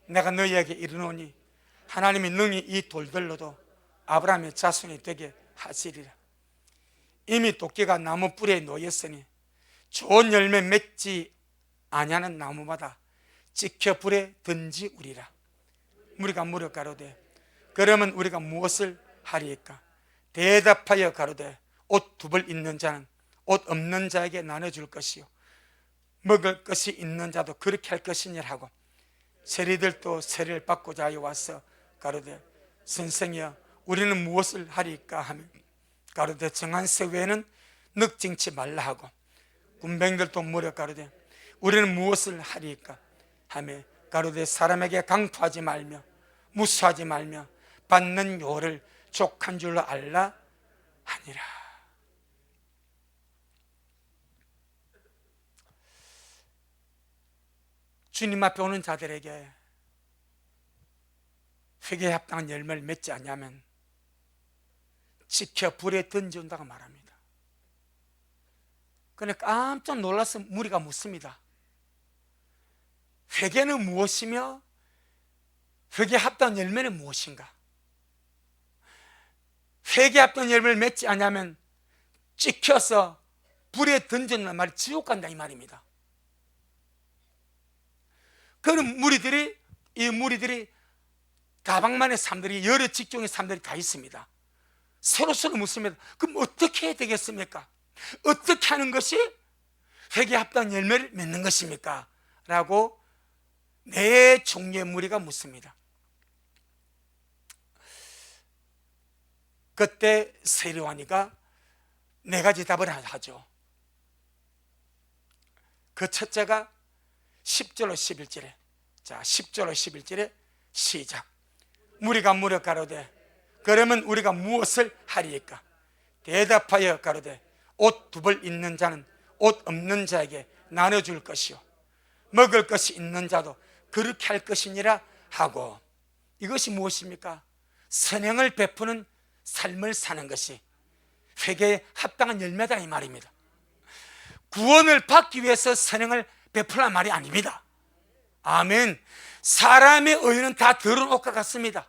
내가 너희에게 이르노니 하나님이 능히 이 돌들로도 아브라함의 자손이 되게 하시리라. 이미 도끼가 나무 뿌리에 놓였으니 좋은 열매 맺지 아니하는 나무마다 찍혀 불에 던지우리라. 무리가 물어 가로되, 그러면 우리가 무엇을 하리이까? 대답하여 가로되, 옷 두 벌 있는 자는 옷 없는 자에게 나눠줄 것이요, 먹을 것이 있는 자도 그렇게 할 것이니라 하고, 세리들도 세리를 받고자 하여 와서 가로되, 선생이여, 우리는 무엇을 하리까 하며, 가로되 정한 새 외에는 늑징치 말라 하고, 군병들도 물어 가로되, 우리는 무엇을 하리까 하며, 가로되 사람에게 강포하지 말며 무수하지 말며 받는 요를 족한 줄로 알라 하니라. 주님 앞에 오는 자들에게 회개에 합당한 열매를 맺지 않냐면 지켜 불에 던져온다고 말합니다. 그런데 깜짝 놀라서 무리가 묻습니다. 회개는 무엇이며 회개에 합당한 열매는 무엇인가? 회개에 합당한 열매를 맺지 않냐면 찍혀서 불에 던져놓는 말이 지옥 간다 이 말입니다. 그런 이 무리들이 다방만의 사람들이, 여러 직종의 사람들이 다 있습니다. 서로서로 묻습니다. 그럼 어떻게 해야 되겠습니까? 어떻게 하는 것이 회개에 합당한 열매를 맺는 것입니까? 라고 네 종류의 무리가 묻습니다. 그때 세례요한이가 네 가지 답을 하죠. 그 첫째가 10절로 11절에, 자 10절로 11절에 시작. 무리가 물어 가로되 그러면 우리가 무엇을 하리이까? 대답하여 가로되 옷 두 벌 있는 자는 옷 없는 자에게 나눠줄 것이요 먹을 것이 있는 자도 그렇게 할 것이니라 하고. 이것이 무엇입니까? 선행을 베푸는 삶을 사는 것이 회개에 합당한 열매다 이 말입니다. 구원을 받기 위해서 선행을 베풀란 말이 아닙니다. 아멘. 사람의 의는 다 더러운 옷과 같습니다.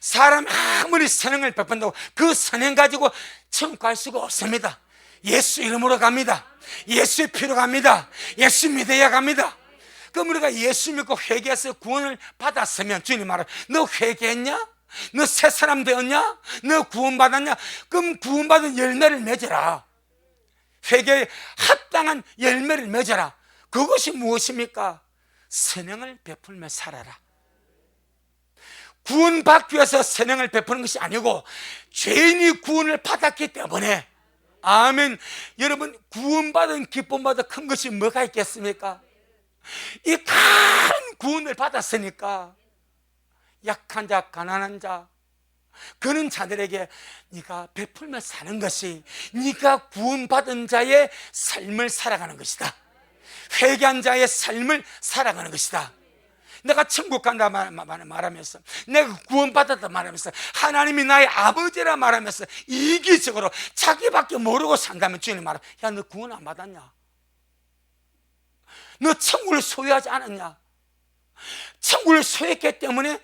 사람이 아무리 선행을 베푼다고 그 선행 가지고 천국 갈 수가 없습니다. 예수 이름으로 갑니다. 예수의 피로 갑니다. 예수 믿어야 갑니다. 그럼 우리가 예수 믿고 회개해서 구원을 받았으면 주님 말을, 너 회개했냐? 너 새 사람 되었냐? 너 구원받았냐? 그럼 구원받은 열매를 맺어라. 회개에 합당한 열매를 맺어라. 그것이 무엇입니까? 선행을 베풀며 살아라. 구원받기 위해서 선행을 베푸는 것이 아니고 죄인이 구원을 받았기 때문에, 아멘. 여러분, 구원받은 기쁨보다 큰 것이 뭐가 있겠습니까? 이 큰 구원을 받았으니까 약한 자, 가난한 자, 그런 자들에게 네가 베풀며 사는 것이 네가 구원받은 자의 삶을 살아가는 것이다. 회개한 자의 삶을 살아가는 것이다. 내가 천국 간다 말하면서, 내가 구원받았다 말하면서, 하나님이 나의 아버지라 말하면서 이기적으로 자기밖에 모르고 산다면 주님 말하, 야, 너 구원 안 받았냐? 너 천국을 소유하지 않았냐? 천국을 소유했기 때문에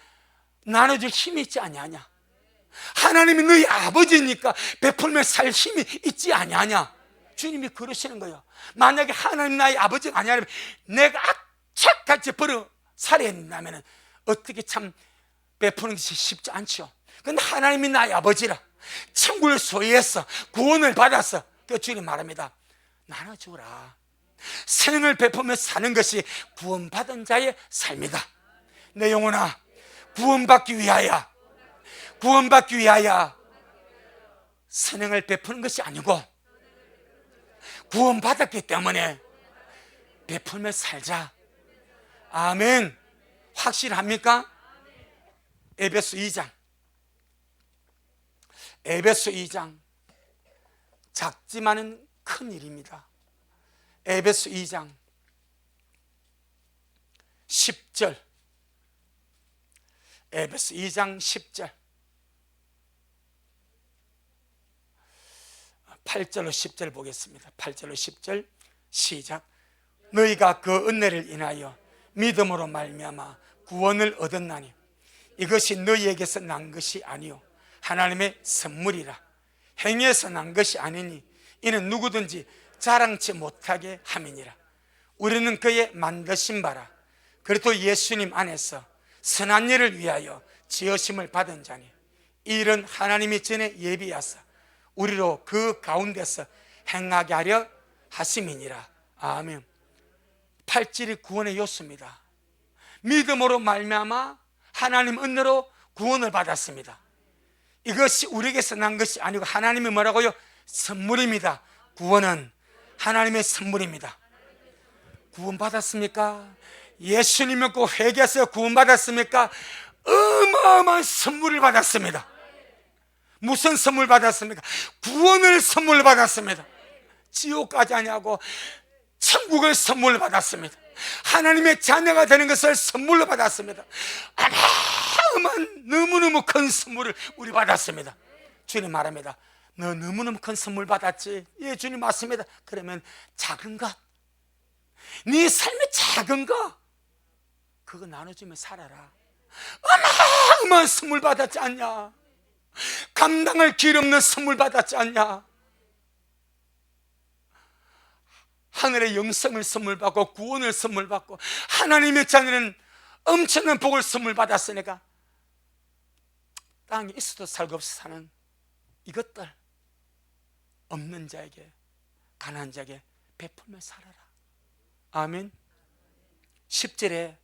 나눠줄 힘이 있지 아니하냐? 하나님이 너희 아버지니까 베풀며 살 힘이 있지 아니하냐? 주님이 그러시는 거예요. 만약에 하나님 나의 아버지가 아니라면 내가 악착같이 버려 살아야 된다면 어떻게 참 베푸는 것이 쉽지 않죠. 그런데 하나님이 나의 아버지라, 천국을 소유해서 구원을 받았어. 그 주님 말합니다. 나눠주라. 선행을 베푸며 사는 것이 구원받은 자의 삶이다. 내 영혼아, 구원받기 위하여 선행을 베푸는 것이 아니고 구원받았기 때문에 베풀며 살자. 아멘. 확실합니까? 에베소 2장 작지만은 큰 일입니다. 에베소 2장 10절, 에베소 2장 10절, 8절로 10절 보겠습니다. 8절로 10절 시작. 너희가 그 은혜를 인하여 믿음으로 말미암아 구원을 얻었나니 이것이 너희에게서 난 것이 아니요 하나님의 선물이라. 행위에서 난 것이 아니니 이는 누구든지 자랑치 못하게 함이니라. 우리는 그의 만드신 바라 그리스도 예수님 안에서 선한 일을 위하여 지으심을 받은 자니 이 일은 하나님이 전에 예비하사 우리로 그 가운데서 행하게 하려 하심이니라. 아멘. 8절이 구원의 요소입니다. 믿음으로 말미암아 하나님 은혜로 구원을 받았습니다. 이것이 우리에게서 난 것이 아니고 하나님이 뭐라고요? 선물입니다. 구원은 하나님의 선물입니다. 구원 받았습니까? 예수님 믿고 회개해서 구원 받았습니까? 어마어마한 선물을 받았습니다. 무슨 선물 받았습니까? 구원을 선물 받았습니다. 지옥 가지 아니하고 천국을 선물 받았습니다. 하나님의 자녀가 되는 것을 선물로 받았습니다. 어마어마한 너무너무 큰 선물을 우리 받았습니다. 주님 말합니다. 너 너무너무 큰 선물 받았지? 예, 주님 맞습니다. 그러면 작은 것, 네 삶의 작은 것, 그거 나눠주며 살아라. 어마어마한 선물 받았지 않냐? 감당할 길 없는 선물 받았지 않냐? 하늘의 영성을 선물 받고 구원을 선물 받고 하나님의 자녀는 엄청난 복을 선물 받았으니까 땅에 있어도 살고 없어 사는 이것들 없는 자에게, 가난한 자에게 베풀며 살아라. 아멘. 10절에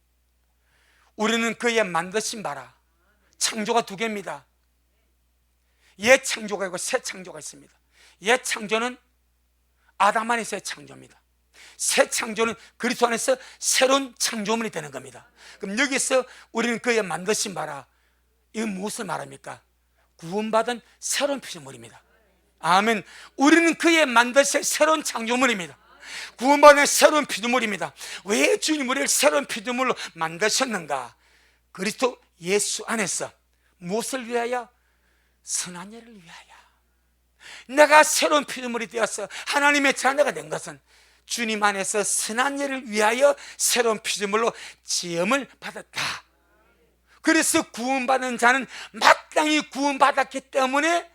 우리는 그의 만드신 바라. 창조가 두 개입니다. 옛 창조가 있고 새 창조가 있습니다. 옛 창조는 아담 안에서의 창조입니다. 새 창조는 그리스도 안에서 새로운 창조물이 되는 겁니다. 그럼 여기서 우리는 그의 만드신 바라, 이건 무엇을 말합니까? 구원받은 새로운 피조물입니다. 아멘. 우리는 그의 만드신 새로운 창조물입니다. 구원받은 새로운 피조물입니다. 왜 주님 우리를 새로운 피조물로 만드셨는가? 그리스도 예수 안에서 무엇을 위하여? 선한 일을 위하여. 내가 새로운 피조물이 되어서 하나님의 자녀가 된 것은 주님 안에서 선한 일을 위하여 새로운 피조물로 지음을 받았다. 그래서 구원받은 자는 마땅히 구원받았기 때문에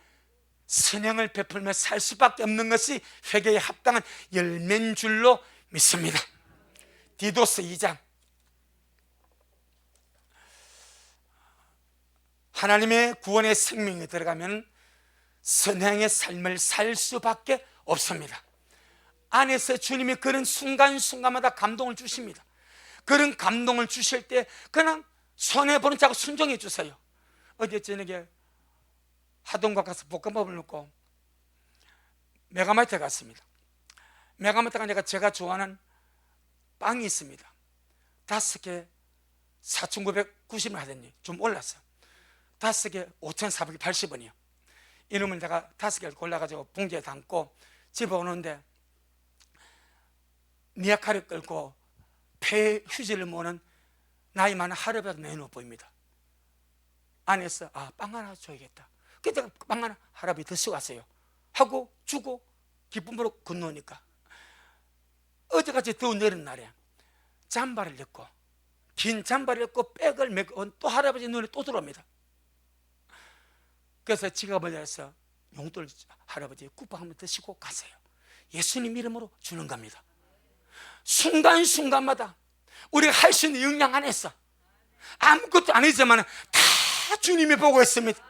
선행을 베풀며 살 수밖에 없는 것이 회개에 합당한 열매인 줄로 믿습니다. 디도스 2장. 하나님의 구원의 생명이 들어가면 선행의 삶을 살 수밖에 없습니다. 안에서 주님이 그런 순간순간마다 감동을 주십니다. 그런 감동을 주실 때 그냥 손해보는 자고 순종해 주세요. 어제 저녁에 하동각 가서 볶음밥을 먹고 메가마트에 갔습니다. 메가마트가 제가 좋아하는 빵이 있습니다. 5개 4,990원 하더니 좀 올랐어요. 5개 5,480원이요. 이놈을 내가 5개를 골라가지고 봉지에 담고 집에 오는데 미약하를 끌고 폐 휴지를 모는 나이 많은 할아버지가 내놓아 보입니다. 안에서 빵 하나 줘야겠다. 그때 빵 하나 할아버지 드시고 왔어요 하고 주고 기쁨으로 건너니까 어제같이 더운 내린 날에 잠바를 입고 긴 잠바를 입고 백을 메고 또 할아버지 눈에 또 들어옵니다. 그래서 지갑을 열어서 용돈 할아버지 국밥 한번 드시고 가세요. 예수님 이름으로 주는 겁니다. 순간순간마다 우리가 할 수 있는 역량 안에서 아무것도 아니지만 다 주님이 보고 있습니다.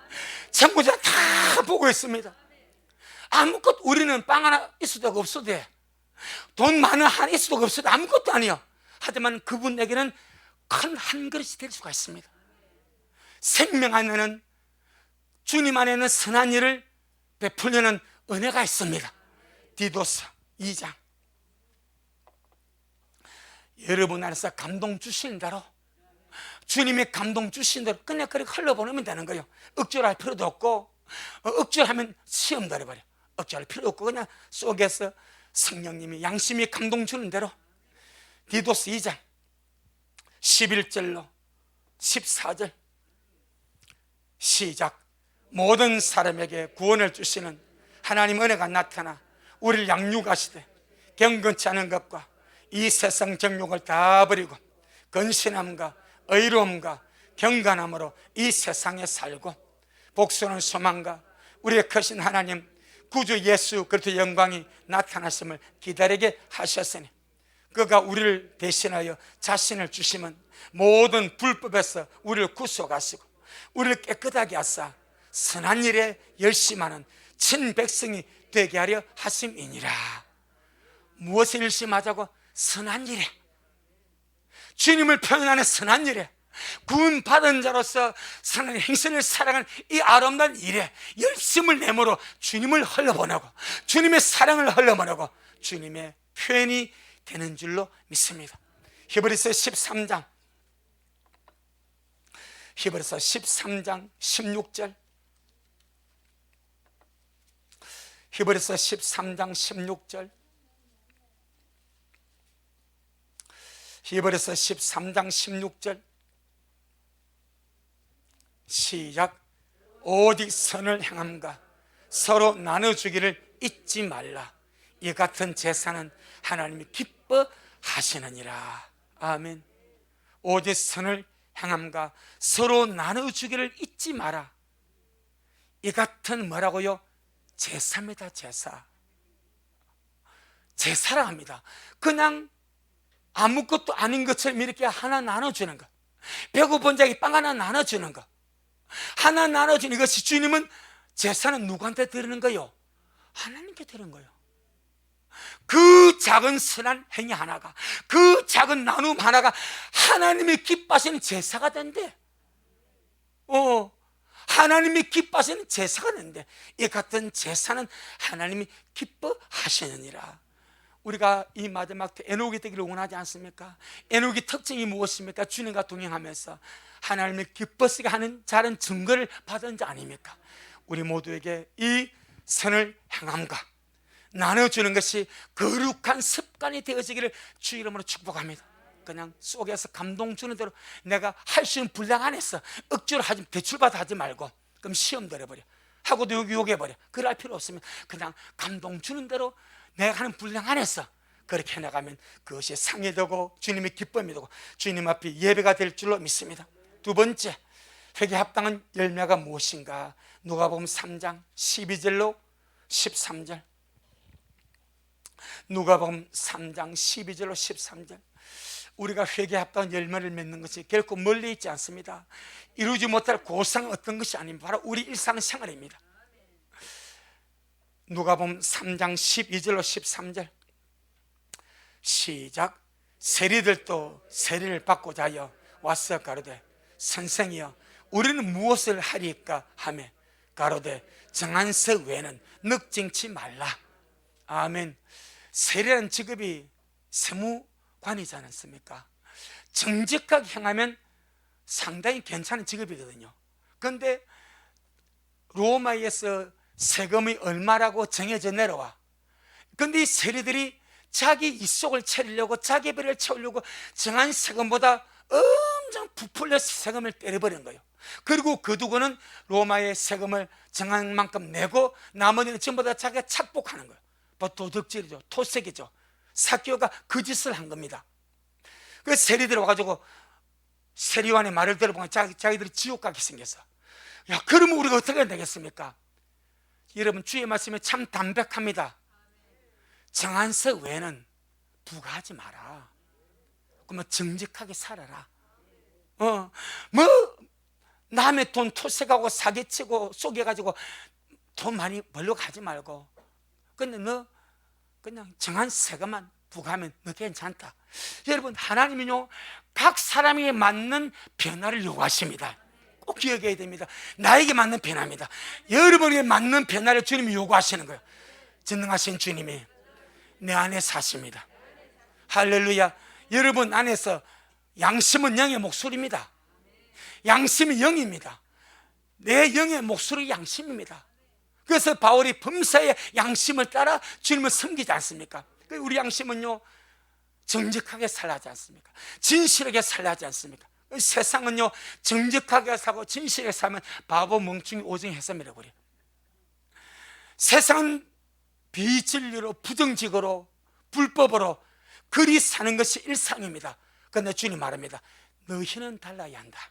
전부자 다 보고 있습니다. 아무것도, 우리는 빵 하나 있어도 없어도 돼. 돈 많은 하나 있어도 없어도 아무것도 아니요. 하지만 그분에게는 큰 한 그릇이 될 수가 있습니다. 생명 안에는, 주님 안에는 선한 일을 베풀려는 은혜가 있습니다. 디도서 2장. 여러분 안에서 감동 주시는 대로, 주님의 감동 주시는 대로 그냥 그렇게 흘러보내면 되는 거예요. 억지로 할 필요도 없고, 억지로 하면 시험 들어버려. 억지로 할 필요 없고 그냥 속에서 성령님이 양심이 감동 주는 대로. 디도스 2장 11절로 14절 시작. 모든 사람에게 구원을 주시는 하나님 은혜가 나타나 우리를 양육하시되 경건치 않은 것과 이 세상 정욕을 다 버리고 건신함과 의로움과 경건함으로 이 세상에 살고 복수는 소망과 우리의 크신 하나님 구주 예수 그리스도의 영광이 나타나심을 기다리게 하셨으니 그가 우리를 대신하여 자신을 주시면 모든 불법에서 우리를 구속하시고 우리를 깨끗하게 하사 선한 일에 열심하는 친백성이 되게 하려 하심이니라. 무엇을 열심하자고? 선한 일에, 주님을 표현하는 선한 일에, 구원받은 자로서 선한 행선을 사랑하는 이 아름다운 일에 열심을 내모로 주님을 흘러보내고 주님의 사랑을 흘러보내고 주님의 표현이 되는 줄로 믿습니다. 히브리서 13장 16절, 히브리서 13장 16절, 히브리서 13장 16절 시작. 오직 선을 행함과 서로 나눠주기를 잊지 말라. 이 같은 제사는 하나님이 기뻐하시느니라. 아멘. 오직 선을 행함과 서로 나눠주기를 잊지 마라. 이 같은 뭐라고요? 제사입니다. 제사라 합니다. 그냥 아무것도 아닌 것처럼 이렇게 하나 나눠주는 것, 배고픈 자에게 빵 하나 나눠주는 것, 하나 나눠준 이것이 주님은 제사는 누구한테 드리는 거요? 하나님께 드리는 거예요. 그 작은 선한 행위 하나가, 그 작은 나눔 하나가 하나님이 기뻐하시는 제사가 된대. 하나님이 기뻐하시는 제사가 된대. 이 같은 제사는 하나님이 기뻐하시느니라. 우리가 이 마지막 때 에녹이 되기를 원하지 않습니까? 에녹의 특징이 무엇입니까? 주님과 동행하면서 하나님을 기뻐하게 하는 자는 증거를 받은 자 아닙니까? 우리 모두에게 이 선을 행함과 나눠주는 것이 거룩한 습관이 되어지기를 주 이름으로 축복합니다. 그냥 속에서 감동 주는 대로 내가 할 수 있는 분량 안에서 억지로 하지, 대출받아 하지 말고, 그럼 시험 들어버려, 하고도 욕해버려. 그럴 필요 없습니다. 그냥 감동 주는 대로 내가 하는 분량 안에서 그렇게 해나가면 그것이 상이 되고 주님의 기쁨이 되고 주님 앞에 예배가 될 줄로 믿습니다. 두 번째, 회개 합당한 열매가 무엇인가? 누가복음 3장 12절로 13절. 누가복음 3장 12절로 13절. 우리가 회개에 합당한 열매를 맺는 것이 결코 멀리 있지 않습니다. 이루지 못할 고상은 어떤 것이 아닙니다. 바로 우리 일상생활입니다. 누가복음 3장 12절로 13절 시작. 세리들도 세리를 받고자 하여 와서 가로되 선생이여 우리는 무엇을 하리까 하매 가로되 정한 석 외에는 넉증치 말라. 아멘. 세리라는 직업이 세무관이지 않습니까? 정직하게 행하면 상당히 괜찮은 직업이거든요. 그런데 로마에서 세금이 얼마라고 정해져 내려와. 그런데 이 세리들이 자기 입속을 채우려고, 자기 배를 채우려고 정한 세금보다 엄청 부풀려서 세금을 때려버린 거예요. 그리고 그 두고는 로마의 세금을 정한 만큼 내고 나머지는 전부 다 자기가 착복하는 거예요. 도둑질이죠, 토색이죠. 삭개오가 그 짓을 한 겁니다. 그 세리들 와가지고 세리관의 말을 들어보면 자기들이 지옥 가게 생겼어. 야, 그러면 우리가 어떻게 해야 되겠습니까? 여러분, 주의 말씀이 참 담백합니다. 정한 석 외에는 부과하지 마라. 그러면 정직하게 살아라. 남의 돈 토색하고 사기치고 속여가지고 돈 많이 벌려고 하지 말고, 근데 너 그냥 정한 세금만 부과하면 너 괜찮다. 여러분, 하나님은요 각 사람에게 맞는 변화를 요구하십니다. 꼭 기억해야 됩니다. 나에게 맞는 변화입니다. 여러분에게 맞는 변화를 주님이 요구하시는 거예요. 전능하신 주님이 내 안에 사십니다. 할렐루야. 여러분 안에서 양심은 영의 목소리입니다. 양심이 영입니다. 내 영의 목소리 양심입니다. 그래서 바울이 범사의 양심을 따라 주님을 섬기지 않습니까? 우리 양심은요 정직하게 살아야 하지 않습니까? 진실하게 살아야 하지 않습니까? 세상은요 정직하게 살고 진실하게 살면 바보, 멍충이, 오징이 해서 밀어버려. 세상은 비진리로, 부정직으로, 불법으로 그리 사는 것이 일상입니다. 그런데 주님 말합니다. 너희는 달라야 한다.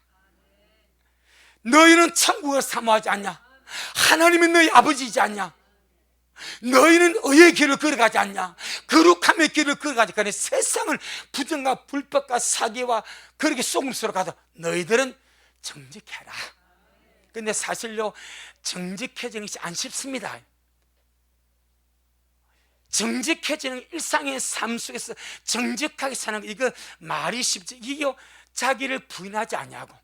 너희는 천국을 사모하지 않냐? 하나님은 너희 아버지이지 않냐? 너희는 의의 길을 걸어가지 않냐? 거룩함의 길을 걸어가지. 그러니 세상을 부정과 불법과 사기와 그렇게 속임수로 가서 너희들은 정직해라. 근데 사실요 정직해지는 것이 안 쉽습니다. 정직해지는 일상의 삶 속에서 정직하게 사는 거, 이거 말이 쉽지. 이게 자기를 부인하지 않냐고,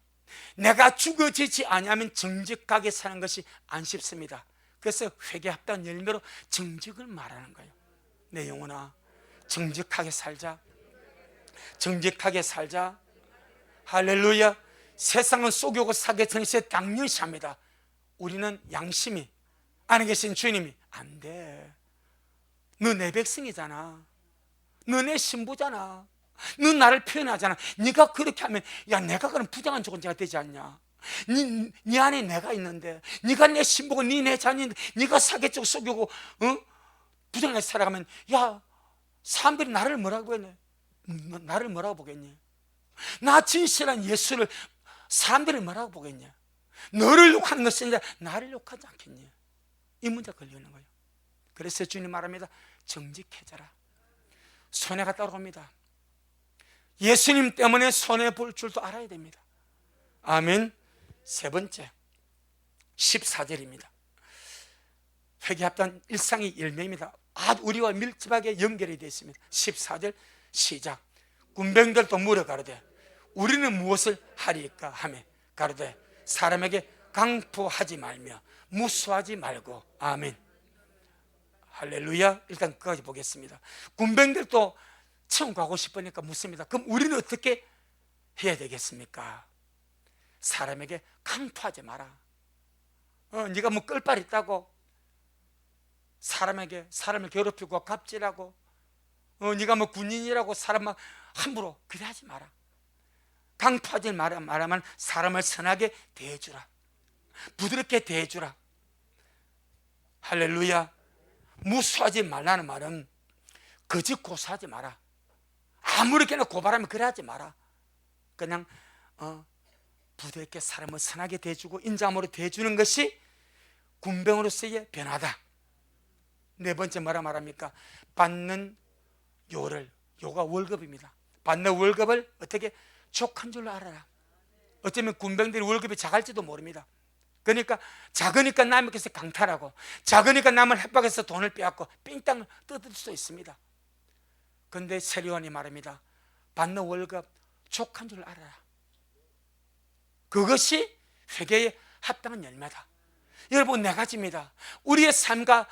내가 죽어지지 않으면 정직하게 사는 것이 안 쉽습니다. 그래서 회개 합당한 열매로 정직을 말하는 거예요. 내 영혼아, 정직하게 살자. 정직하게 살자. 할렐루야. 세상은 속이고 사기치는 것에 당연시 합니다. 우리는 양심이 안에 계신 주님이 안 돼. 너 내 백성이잖아. 너 내 신부잖아. 너 나를 표현하잖아. 네가 그렇게 하면 야 내가 그럼 부정한 존재가 되지 않냐? 네 안에 내가 있는데, 네가 내 신부고 네 내 자녀인데 네가 사기치고 속이고 부정하게 살아가면 야 사람들이 나를 뭐라고 보겠네? 나를 뭐라고 보겠니? 나 진실한 예수를 사람들이 뭐라고 보겠냐? 너를 욕하는 것이 아니라 나를 욕하지 않겠니? 이 문제가 걸리는 거예요. 그래서 주님 말합니다. 정직해져라. 손해가 따라옵니다. 예수님 때문에 손해볼 줄도 알아야 됩니다. 아멘. 세 번째, 14절입니다. 회개합당 일상의 열매입니다. 아주 우리와 밀접하게 연결이 되어 있습니다. 14절 시작. 군병들도 물어 가로되 우리는 무엇을 하리까 하며 가로되 사람에게 강포하지 말며 무수하지 말고. 아멘. 할렐루야. 일단 끝까지 보겠습니다. 군병들도 처음 가고 싶으니까 묻습니다. 그럼 우리는 어떻게 해야 되겠습니까? 사람에게 강포하지 마라. 네가 뭐 끌빨 있다고 사람을 괴롭히고 갑질하고 네가 뭐 군인이라고 사람 막 함부로 그래 하지 마라. 강포하지 말아만 사람을 선하게 대해주라. 부드럽게 대해주라. 할렐루야. 무수하지 말라는 말은 거짓 고소하지 마라. 아무렇게나 고발하면 그래 하지 마라. 그냥 부드럽게 사람을 선하게 대해주고 인자함으로 대해주는 것이 군병으로서의 변화다. 네 번째 뭐라 말합니까? 받는 요가 월급입니다. 받는 월급을 어떻게 족한 줄로 알아라. 어쩌면 군병들이 월급이 작을지도 모릅니다. 그러니까 작으니까 남에게서 강탈하고 작으니까 남을 협박해서 돈을 빼앗고 삥땅을 뜯을 수도 있습니다. 그런데 세리원이 말합니다. 받는 월급 족한 줄 알아라. 그것이 회개에 합당한 열매다. 여러분, 네 가지입니다. 우리의 삶과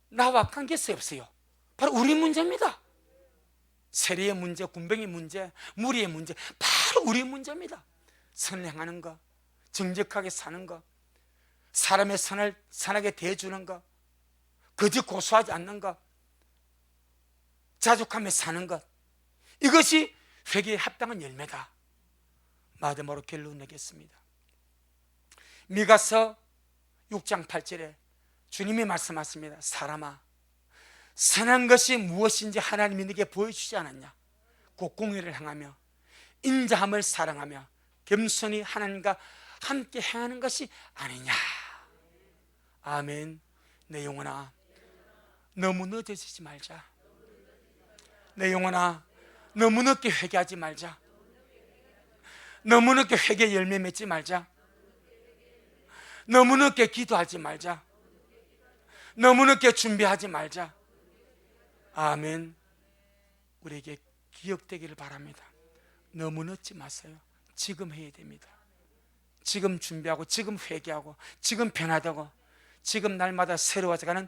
나와 관계성이 없어요. 바로 우리 문제입니다. 세리의 문제, 군병의 문제, 무리의 문제, 바로 우리 문제입니다. 선행하는 것, 정직하게 사는 것, 사람의 선을 선하게 대해주는 것, 거짓 고소하지 않는 것, 자족하며 사는 것, 이것이 회개에 합당한 열매다. 마지막으로 결론 내겠습니다. 미가서 6장 8절에 주님이 말씀하십니다. 사람아, 선한 것이 무엇인지 하나님이 네게 보여주지 않았냐? 곧 공의를 행하며 인자함을 사랑하며 겸손히 하나님과 함께 행하는 것이 아니냐? 아멘. 내 영혼아, 너무 늦어지지 말자. 내 영혼아, 너무 늦게 회개하지 말자. 너무 늦게 회개 열매 맺지 말자. 너무 늦게 기도하지 말자. 너무 늦게 준비하지 말자. 아멘. 우리에게 기억되기를 바랍니다. 너무 늦지 마세요. 지금 해야 됩니다. 지금 준비하고 지금 회개하고 지금 변화되고 지금 날마다 새로워져가는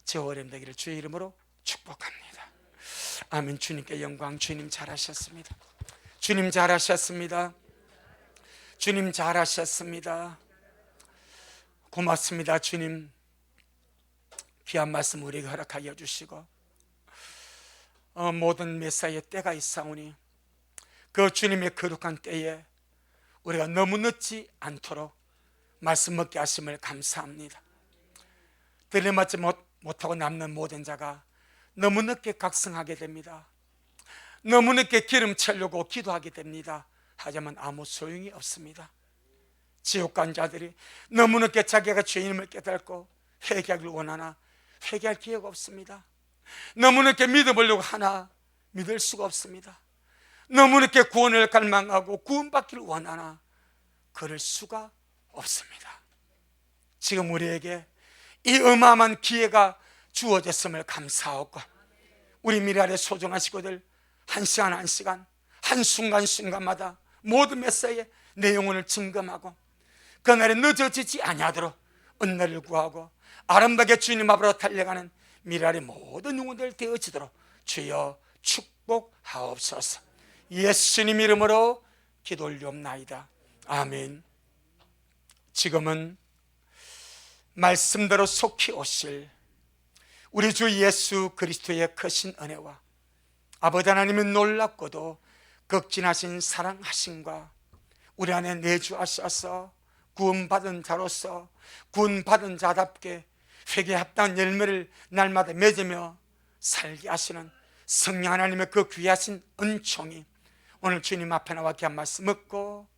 제 어렘 되기를 주의 이름으로 축복합니다. 아멘. 주님께 영광. 주님 잘하셨습니다. 주님 잘하셨습니다. 주님 잘하셨습니다. 고맙습니다. 주님, 귀한 말씀 우리에게 허락하여 주시고 모든 메시아의 때가 있사오니 그 주님의 거룩한 때에 우리가 너무 늦지 않도록 말씀 먹게 하심을 감사합니다. 들려맞지 못하고 남는 모든 자가 너무 늦게 각성하게 됩니다. 너무 늦게 기름 채려고 기도하게 됩니다. 하지만 아무 소용이 없습니다. 지옥 간 자들이 너무 늦게 자기가 죄인임을 깨닫고 회개하길 원하나 회개할 기회가 없습니다. 너무 늦게 믿어보려고 하나 믿을 수가 없습니다. 너무 늦게 구원을 갈망하고 구원받기를 원하나 그럴 수가 없습니다. 지금 우리에게 이 어마어마한 기회가 주어졌음을 감사하고 우리 미래의 소중한 식구들 한 시간 한 시간 한순간 순간마다 모든 메시아에 내 영혼을 증거하고 그날에 늦어지지 아니하도록 은혜를 구하고 아름답게 주님 앞으로 달려가는 미래의 모든 영혼들 되어지도록 주여 축복하옵소서. 예수님 이름으로 기도 올리옵나이다. 아멘. 지금은 말씀대로 속히 오실 우리 주 예수 그리스도의 크신 은혜와 아버지 하나님의 놀랍고도 극진하신 사랑하심과 우리 안에 내주하셔서 구원받은 자로서 구원받은 자답게 회개에 합당한 열매를 날마다 맺으며 살게 하시는 성령 하나님의 그 귀하신 은총이 오늘 주님 앞에 나와 귀한 말씀 듣고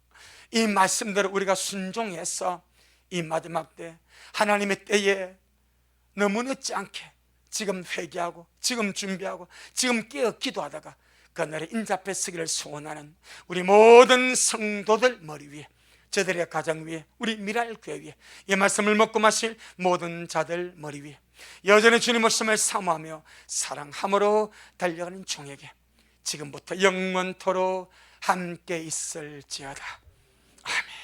이 말씀대로 우리가 순종해서 이 마지막 때 하나님의 때에 너무 늦지 않게 지금 회개하고 지금 준비하고 지금 깨어 기도하다가 그날에 인자 앞에 서기를 소원하는 우리 모든 성도들 머리 위에 저들의 가정 위에, 우리 미랄교회 위에, 이 말씀을 먹고 마실 모든 자들 머리 위에 여전히 주님 오심을 사모하며 사랑함으로 달려가는 종에게 지금부터 영원토록 함께 있을지어다. 아멘.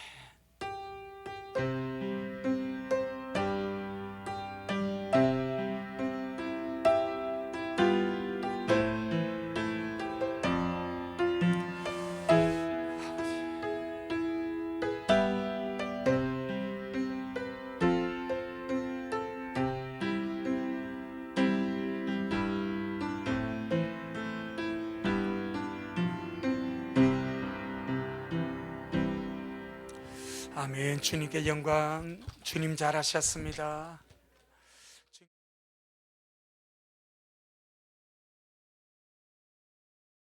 아멘. 주님께 영광. 주님 잘하셨습니다.